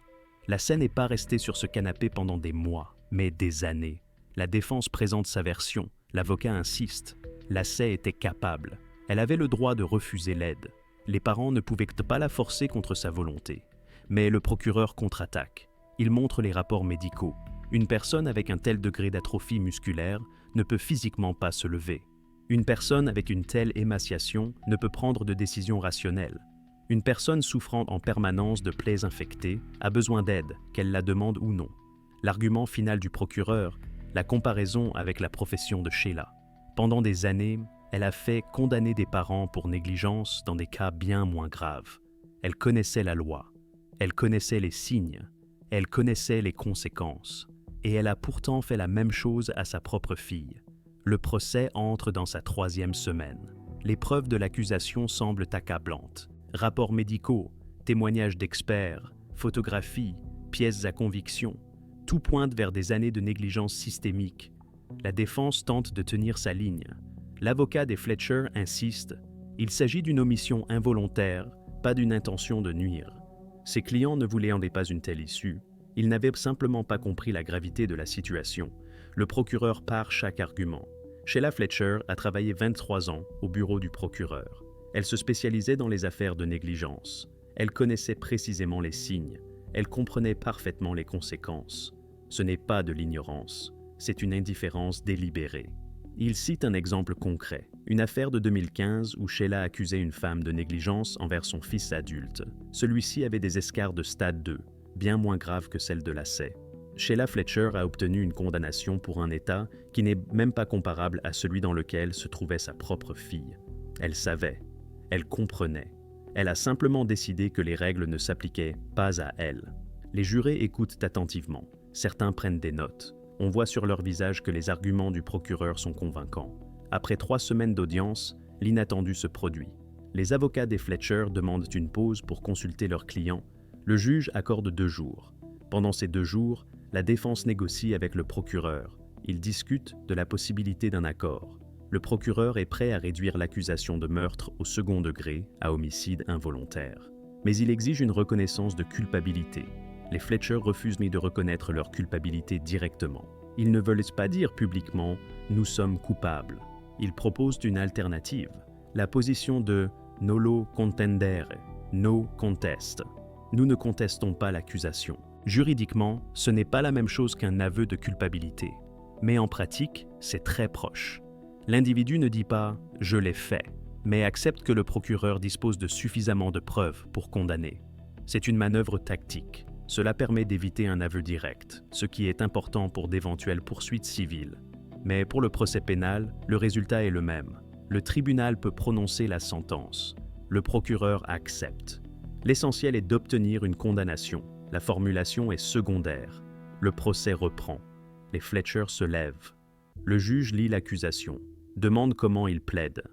Lacey n'est pas restée sur ce canapé pendant des mois, mais des années. La défense présente sa version. L'avocat insiste. Lacey était capable. Elle avait le droit de refuser l'aide. Les parents ne pouvaient pas la forcer contre sa volonté. Mais le procureur contre-attaque. Il montre les rapports médicaux. Une personne avec un tel degré d'atrophie musculaire ne peut physiquement pas se lever. Une personne avec une telle émaciation ne peut prendre de décisions rationnelles. Une personne souffrant en permanence de plaies infectées a besoin d'aide, qu'elle la demande ou non. L'argument final du procureur, la comparaison avec la profession de Sheila. Pendant des années, Elle a fait condamner des parents pour négligence dans des cas bien moins graves. Elle connaissait la loi, elle connaissait les signes, elle connaissait les conséquences. Et elle a pourtant fait la même chose à sa propre fille. Le procès entre dans sa 3e semaine. Les preuves de l'accusation semblent accablantes. Rapports médicaux, témoignages d'experts, photographies, pièces à conviction, tout pointe vers des années de négligence systémique. La défense tente de tenir sa ligne. L'avocat des Fletcher insiste. Il s'agit d'une omission involontaire, pas d'une intention de nuire. Ses clients ne voulaient pas une telle issue. Ils n'avaient simplement pas compris la gravité de la situation. Le procureur part chaque argument. Sheila Fletcher a travaillé 23 ans au bureau du procureur. Elle se spécialisait dans les affaires de négligence. Elle connaissait précisément les signes. Elle comprenait parfaitement les conséquences. Ce n'est pas de l'ignorance, c'est une indifférence délibérée. Il cite un exemple concret, une affaire de 2015 où Sheila accusait une femme de négligence envers son fils adulte. Celui-ci avait des escarres de stade 2, bien moins graves que celles de Lacey. Sheila Fletcher a obtenu une condamnation pour un état qui n'est même pas comparable à celui dans lequel se trouvait sa propre fille. Elle savait, elle comprenait. Elle a simplement décidé que les règles ne s'appliquaient pas à elle. Les jurés écoutent attentivement. Certains prennent des notes. On voit sur leur visage que les arguments du procureur sont convaincants. Après 3 semaines d'audience, l'inattendu se produit. Les avocats des Fletcher demandent une pause pour consulter leurs clients. Le juge accorde 2 jours. Pendant ces 2 jours, la défense négocie avec le procureur. Ils discutent de la possibilité d'un accord. Le procureur est prêt à réduire l'accusation de meurtre au second degré à homicide involontaire. Mais il exige une reconnaissance de culpabilité. Les Fletcher refusent de reconnaître leur culpabilité directement. Ils ne veulent pas dire publiquement « nous sommes coupables ». Ils proposent une alternative, la position de « nolo contendere », « no contest ». Nous ne contestons pas l'accusation. Juridiquement, ce n'est pas la même chose qu'un aveu de culpabilité. Mais en pratique, c'est très proche. L'individu ne dit pas « je l'ai fait », mais accepte que le procureur dispose de suffisamment de preuves pour condamner. C'est une manœuvre tactique. Cela permet d'éviter un aveu direct, ce qui est important pour d'éventuelles poursuites civiles. Mais pour le procès pénal, le résultat est le même. Le tribunal peut prononcer la sentence. Le procureur accepte. L'essentiel est d'obtenir une condamnation. La formulation est secondaire. Le procès reprend. Les Fletcher se lèvent. Le juge lit l'accusation, demande comment ils plaident.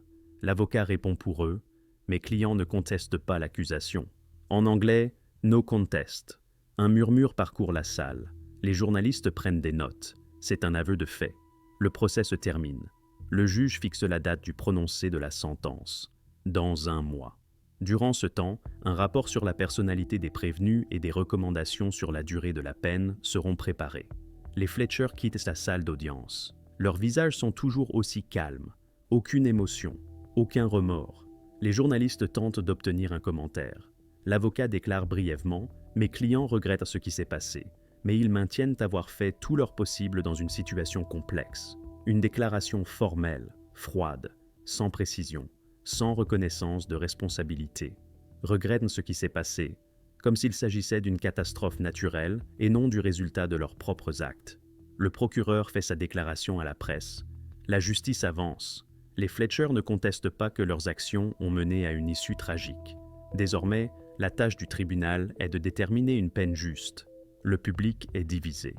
L'avocat répond pour eux. Mes clients ne contestent pas l'accusation. En anglais, no contest. Un murmure parcourt la salle. Les journalistes prennent des notes. C'est un aveu de fait. Le procès se termine. Le juge fixe la date du prononcé de la sentence. Dans 1 mois. Durant ce temps, un rapport sur la personnalité des prévenus et des recommandations sur la durée de la peine seront préparés. Les Fletcher quittent la salle d'audience. Leurs visages sont toujours aussi calmes. Aucune émotion, aucun remords. Les journalistes tentent d'obtenir un commentaire. L'avocat déclare brièvement « Mes clients regrettent ce qui s'est passé, mais ils maintiennent avoir fait tout leur possible dans une situation complexe. » Une déclaration formelle, froide, sans précision, sans reconnaissance de responsabilité. Regrettent ce qui s'est passé, comme s'il s'agissait d'une catastrophe naturelle et non du résultat de leurs propres actes. Le procureur fait sa déclaration à la presse. La justice avance. Les Fletcher ne contestent pas que leurs actions ont mené à une issue tragique. Désormais, la tâche du tribunal est de déterminer une peine juste. Le public est divisé.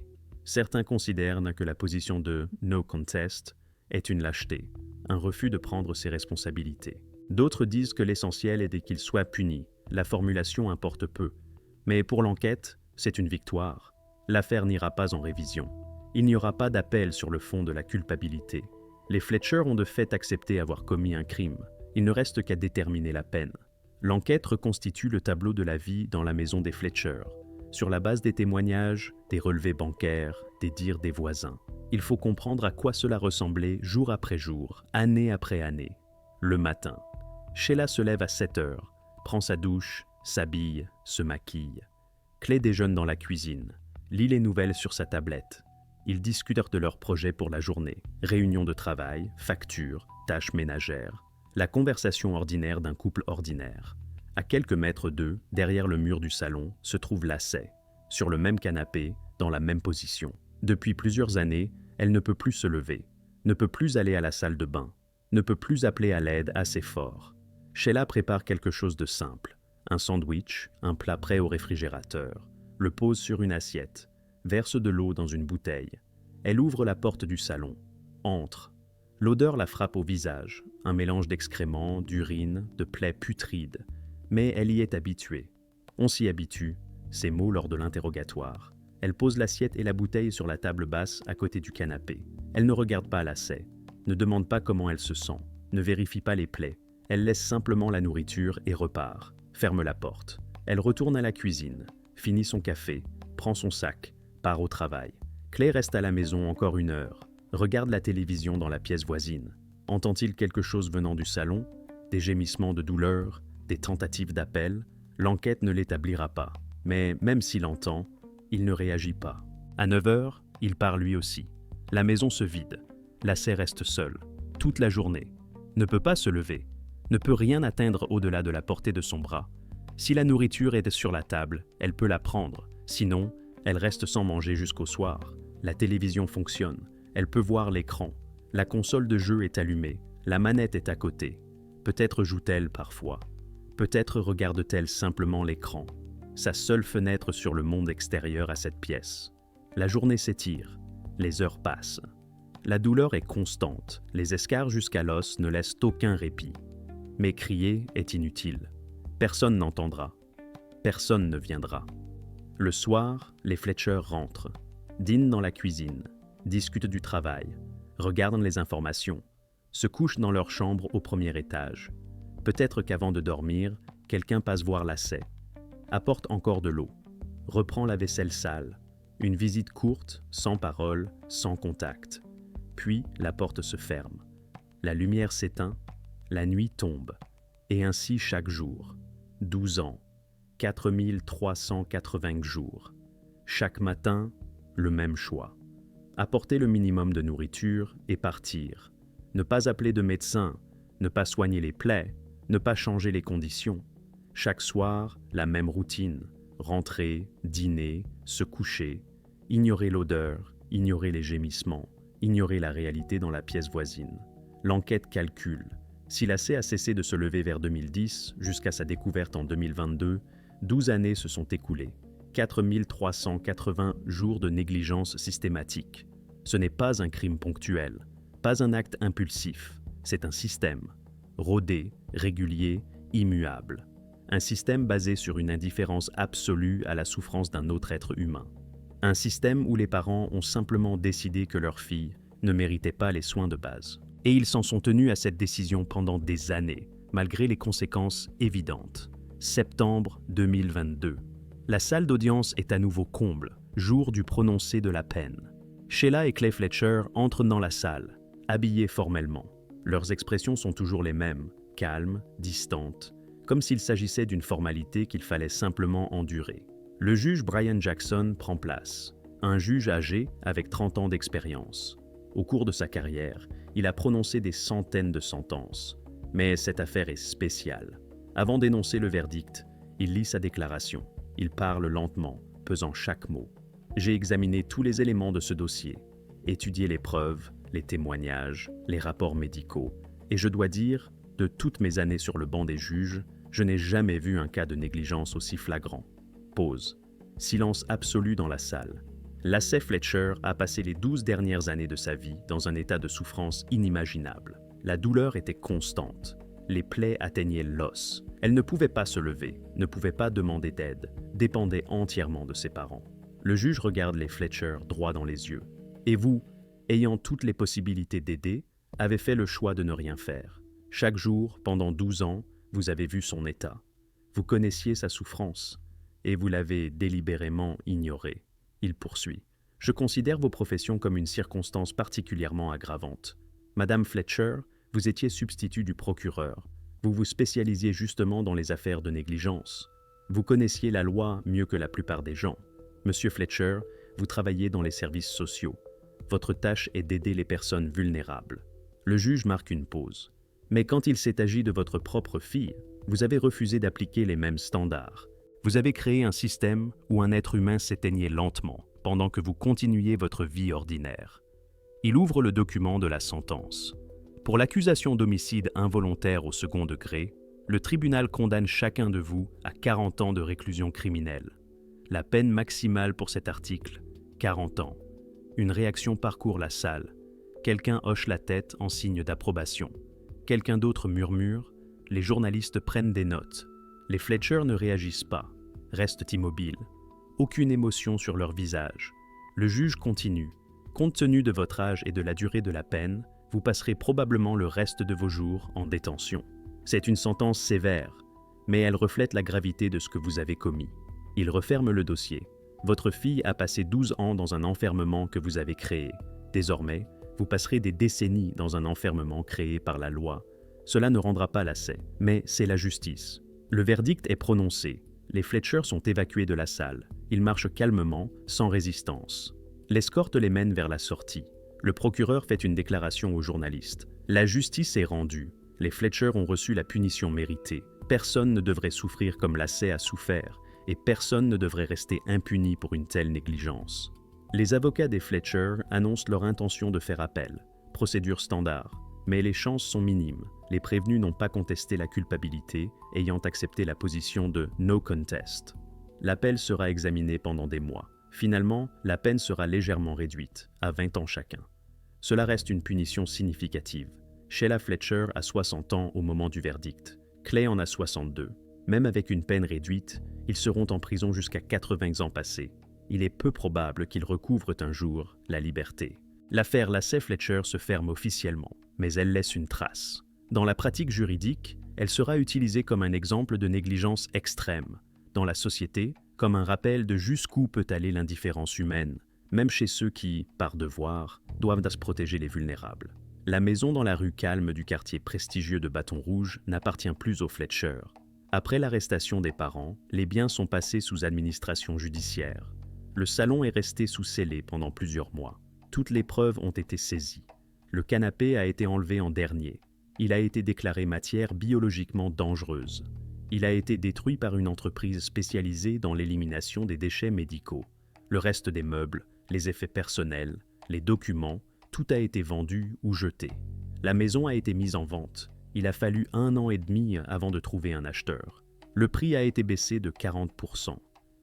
Certains considèrent que la position de « no contest » est une lâcheté, un refus de prendre ses responsabilités. D'autres disent que l'essentiel est qu'il soit puni. La formulation importe peu. Mais pour l'enquête, c'est une victoire. L'affaire n'ira pas en révision. Il n'y aura pas d'appel sur le fond de la culpabilité. Les Fletcher ont de fait accepté avoir commis un crime. Il ne reste qu'à déterminer la peine. L'enquête reconstitue le tableau de la vie dans la maison des Fletcher, sur la base des témoignages, des relevés bancaires, des dires des voisins. Il faut comprendre à quoi cela ressemblait jour après jour, année après année. Le matin, Sheila se lève à 7 heures, prend sa douche, s'habille, se maquille. Clay déjeune dans la cuisine, lit les nouvelles sur sa tablette. Ils discutent de leurs projets pour la journée, réunions de travail, factures, tâches ménagères. La conversation ordinaire d'un couple ordinaire. À quelques mètres d'eux, derrière le mur du salon, se trouve Lacey, sur le même canapé, dans la même position. Depuis plusieurs années, elle ne peut plus se lever, ne peut plus aller à la salle de bain. ne peut plus appeler à l'aide assez fort. Sheila prépare quelque chose de simple, un sandwich, un plat prêt au réfrigérateur, le pose sur une assiette, verse de l'eau dans une bouteille. Elle ouvre la porte du salon, entre. L'odeur la frappe au visage, un mélange d'excréments, d'urine, de plaies putrides. Mais elle y est habituée. On s'y habitue, ces mots lors de l'interrogatoire. Elle pose l'assiette et la bouteille sur la table basse à côté du canapé. Elle ne regarde pas Lacey, ne demande pas comment elle se sent, ne vérifie pas les plaies. Elle laisse simplement la nourriture et repart, ferme la porte. Elle retourne à la cuisine, finit son café, prend son sac, part au travail. Clay reste à la maison encore 1 heure, regarde la télévision dans la pièce voisine. Entend-il quelque chose venant du salon? Des gémissements de douleur, des tentatives d'appel? L'enquête ne l'établira pas. Mais même s'il entend, il ne réagit pas. À 9 heures, il part lui aussi. La maison se vide. Lacey reste seule, toute la journée. Ne peut pas se lever, ne peut rien atteindre au-delà de la portée de son bras. Si la nourriture est sur la table, elle peut la prendre. Sinon, elle reste sans manger jusqu'au soir. La télévision fonctionne. Elle peut voir l'écran. La console de jeu est allumée. La manette est à côté. Peut-être joue-t-elle parfois. Peut-être regarde-t-elle simplement l'écran. Sa seule fenêtre sur le monde extérieur à cette pièce. La journée s'étire. Les heures passent. La douleur est constante. Les escarres jusqu'à l'os ne laissent aucun répit. Mais crier est inutile. Personne n'entendra. Personne ne viendra. Le soir, les Fletcher rentrent, dînent dans la cuisine, discutent du travail, regardent les informations, se couchent dans leur chambre au premier étage. Peut-être qu'avant de dormir, quelqu'un passe voir Lacey, apporte encore de l'eau, reprend la vaisselle sale, une visite courte, sans parole, sans contact. Puis la porte se ferme. La lumière s'éteint, la nuit tombe, et ainsi chaque jour. 12 ans, 4380 jours. Chaque matin, le même choix. Apporter le minimum de nourriture et partir. Ne pas appeler de médecin, ne pas soigner les plaies, ne pas changer les conditions. Chaque soir, la même routine. Rentrer, dîner, se coucher, ignorer l'odeur, ignorer les gémissements, ignorer la réalité dans la pièce voisine. L'enquête calcule. Si Lacey a cessé de se lever vers 2010 jusqu'à sa découverte en 2022, 12 années se sont écoulées. 4380 jours de négligence systématique. Ce n'est pas un crime ponctuel, pas un acte impulsif, c'est un système. Rodé, régulier, immuable. Un système basé sur une indifférence absolue à la souffrance d'un autre être humain. Un système où les parents ont simplement décidé que leur fille ne méritait pas les soins de base. Et ils s'en sont tenus à cette décision pendant des années, malgré les conséquences évidentes. Septembre 2022. La salle d'audience est à nouveau comble, jour du prononcé de la peine. Sheila et Clay Fletcher entrent dans la salle, habillés formellement. Leurs expressions sont toujours les mêmes, calmes, distantes, comme s'il s'agissait d'une formalité qu'il fallait simplement endurer. Le juge Brian Jackson prend place, un juge âgé avec 30 ans d'expérience. Au cours de sa carrière, il a prononcé des centaines de sentences. Mais cette affaire est spéciale. Avant d'énoncer le verdict, il lit sa déclaration. Il parle lentement, pesant chaque mot. J'ai examiné tous les éléments de ce dossier, étudié les preuves, les témoignages, les rapports médicaux, et je dois dire, de toutes mes années sur le banc des juges, je n'ai jamais vu un cas de négligence aussi flagrant. Pause. Silence absolu dans la salle. Lacey Fletcher a passé les 12 dernières années de sa vie dans un état de souffrance inimaginable. La douleur était constante. Les plaies atteignaient l'os. Elle ne pouvait pas se lever, ne pouvait pas demander d'aide, dépendait entièrement de ses parents. Le juge regarde les Fletcher droit dans les yeux. Et vous, ayant toutes les possibilités d'aider, avez fait le choix de ne rien faire. Chaque jour, pendant 12 ans, vous avez vu son état. Vous connaissiez sa souffrance, et vous l'avez délibérément ignorée. Il poursuit. Je considère vos professions comme une circonstance particulièrement aggravante. Madame Fletcher, vous étiez substitut du procureur. Vous vous spécialisiez justement dans les affaires de négligence. Vous connaissiez la loi mieux que la plupart des gens. Monsieur Fletcher, vous travaillez dans les services sociaux. Votre tâche est d'aider les personnes vulnérables. Le juge marque une pause. Mais quand il s'est agi de votre propre fille, vous avez refusé d'appliquer les mêmes standards. Vous avez créé un système où un être humain s'éteignait lentement pendant que vous continuiez votre vie ordinaire. Il ouvre le document de la sentence. Pour l'accusation d'homicide involontaire au second degré, le tribunal condamne chacun de vous à 40 ans de réclusion criminelle. La peine maximale pour cet article, 40 ans. Une réaction parcourt la salle. Quelqu'un hoche la tête en signe d'approbation. Quelqu'un d'autre murmure. Les journalistes prennent des notes. Les Fletcher ne réagissent pas, restent immobiles. Aucune émotion sur leur visage. Le juge continue. Compte tenu de votre âge et de la durée de la peine, vous passerez probablement le reste de vos jours en détention. C'est une sentence sévère, mais elle reflète la gravité de ce que vous avez commis. Il referme le dossier. Votre fille a passé 12 ans dans un enfermement que vous avez créé. Désormais, vous passerez des décennies dans un enfermement créé par la loi. Cela ne rendra pas l'essai, mais c'est la justice. Le verdict est prononcé. Les Fletcher sont évacués de la salle. Ils marchent calmement, sans résistance. L'escorte les mène vers la sortie. Le procureur fait une déclaration aux journalistes. La justice est rendue. Les Fletcher ont reçu la punition méritée. Personne ne devrait souffrir comme Lacey a souffert, et personne ne devrait rester impuni pour une telle négligence. Les avocats des Fletcher annoncent leur intention de faire appel. Procédure standard. Mais les chances sont minimes. Les prévenus n'ont pas contesté la culpabilité, ayant accepté la position de « no contest ». L'appel sera examiné pendant des mois. Finalement, la peine sera légèrement réduite, à 20 ans chacun. Cela reste une punition significative. Sheila Fletcher a 60 ans au moment du verdict. Clay en a 62. Même avec une peine réduite, ils seront en prison jusqu'à 80 ans passés. Il est peu probable qu'ils recouvrent un jour la liberté. L'affaire Lacey Fletcher se ferme officiellement, mais elle laisse une trace. Dans la pratique juridique, elle sera utilisée comme un exemple de négligence extrême. Dans la société, comme un rappel de jusqu'où peut aller l'indifférence humaine, même chez ceux qui, par devoir, doivent protéger les vulnérables. La maison dans la rue calme du quartier prestigieux de Bâton Rouge n'appartient plus aux Fletcher. Après l'arrestation des parents, les biens sont passés sous administration judiciaire. Le salon est resté sous scellé pendant plusieurs mois. Toutes les preuves ont été saisies. Le canapé a été enlevé en dernier. Il a été déclaré matière biologiquement dangereuse. Il a été détruit par une entreprise spécialisée dans l'élimination des déchets médicaux. Le reste des meubles, les effets personnels, les documents, tout a été vendu ou jeté. La maison a été mise en vente. Il a fallu 1 an et demi avant de trouver un acheteur. Le prix a été baissé de 40%.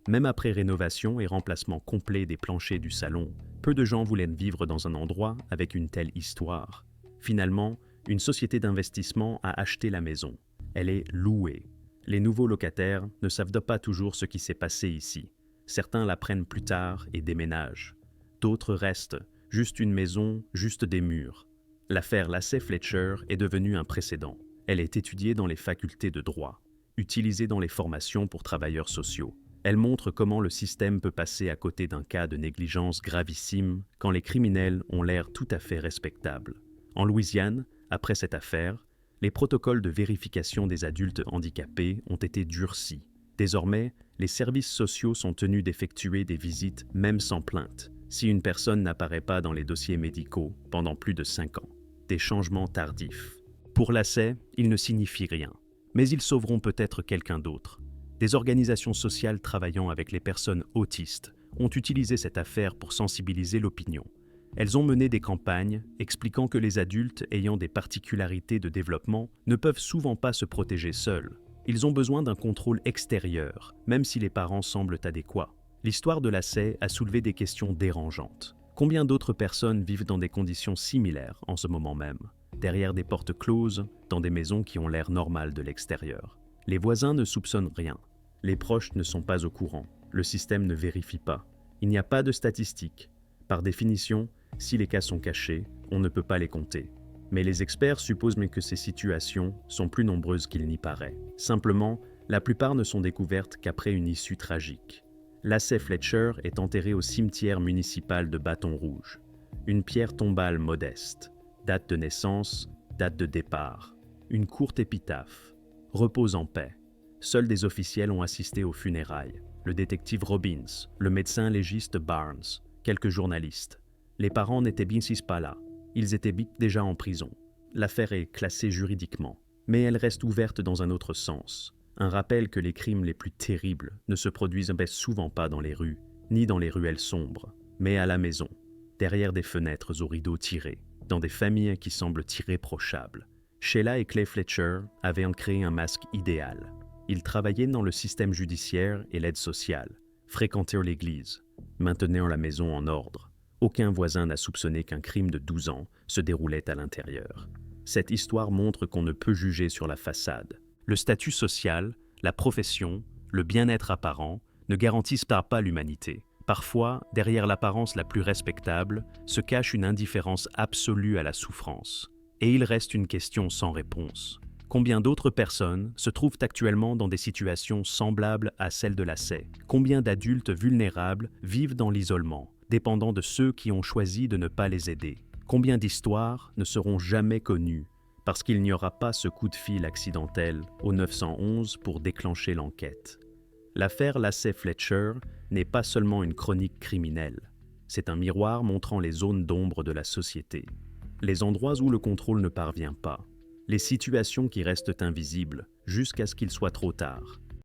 Même après rénovation et remplacement complet des planchers du salon, peu de gens voulaient vivre dans un endroit avec une telle histoire. Finalement, une société d'investissement a acheté la maison. Elle est louée. Les nouveaux locataires ne savent pas toujours ce qui s'est passé ici. Certains la prennent plus tard et déménagent. D'autres restent, juste une maison, juste des murs. L'affaire Lacey Fletcher est devenue un précédent. Elle est étudiée dans les facultés de droit, utilisée dans les formations pour travailleurs sociaux. Elle montre comment le système peut passer à côté d'un cas de négligence gravissime quand les criminels ont l'air tout à fait respectables. En Louisiane, après cette affaire, les protocoles de vérification des adultes handicapés ont été durcis. Désormais, les services sociaux sont tenus d'effectuer des visites même sans plainte, si une personne n'apparaît pas dans les dossiers médicaux pendant plus de 5 ans. Des changements tardifs. Pour Lacey, ils ne signifient rien, mais ils sauveront peut-être quelqu'un d'autre. Des organisations sociales travaillant avec les personnes autistes ont utilisé cette affaire pour sensibiliser l'opinion. Elles ont mené des campagnes expliquant que les adultes ayant des particularités de développement ne peuvent souvent pas se protéger seuls. Ils ont besoin d'un contrôle extérieur, même si les parents semblent adéquats. L'histoire de Lacey a soulevé des questions dérangeantes. Combien d'autres personnes vivent dans des conditions similaires en ce moment même, derrière des portes closes, dans des maisons qui ont l'air normales de l'extérieur? Les voisins ne soupçonnent rien. Les proches ne sont pas au courant. Le système ne vérifie pas. Il n'y a pas de statistiques. Par définition, si les cas sont cachés, on ne peut pas les compter. Mais les experts supposent même que ces situations sont plus nombreuses qu'il n'y paraît. Simplement, la plupart ne sont découvertes qu'après une issue tragique. Lacey Fletcher est enterrée au cimetière municipal de Bâton Rouge. Une pierre tombale modeste. Date de naissance, date de départ. Une courte épitaphe. Repose en paix. Seuls des officiels ont assisté aux funérailles. Le détective Robbins, le médecin légiste Barnes, quelques journalistes. Les parents n'étaient bien pas là. Ils étaient déjà en prison. L'affaire est classée juridiquement, mais elle reste ouverte dans un autre sens. Un rappel que les crimes les plus terribles ne se produisent souvent pas dans les rues, ni dans les ruelles sombres, mais à la maison, derrière des fenêtres aux rideaux tirés. dans des familles qui semblent irréprochables. Sheila et Clay Fletcher avaient créé un masque idéal. Ils travaillaient dans le système judiciaire et l'aide sociale, fréquentèrent l'église, maintenirent la maison en ordre. Aucun voisin n'a soupçonné qu'un crime de 12 ans se déroulait à l'intérieur. Cette histoire montre qu'on ne peut juger sur la façade. Le statut social, la profession, le bien-être apparent ne garantissent pas l'humanité. Parfois, derrière l'apparence la plus respectable, se cache une indifférence absolue à la souffrance. Et il reste une question sans réponse. Combien d'autres personnes se trouvent actuellement dans des situations semblables à celles de Lassay? Combien d'adultes vulnérables vivent dans l'isolement, dépendant de ceux qui ont choisi de ne pas les aider? Combien d'histoires ne seront jamais connues parce qu'il n'y aura pas ce coup de fil accidentel au 911 pour déclencher l'enquête? L'affaire Lassay-Fletcher n'est pas seulement une chronique criminelle, c'est un miroir montrant les zones d'ombre de la société, les endroits où le contrôle ne parvient pas, les situations qui restent invisibles jusqu'à ce qu'il soit trop tard.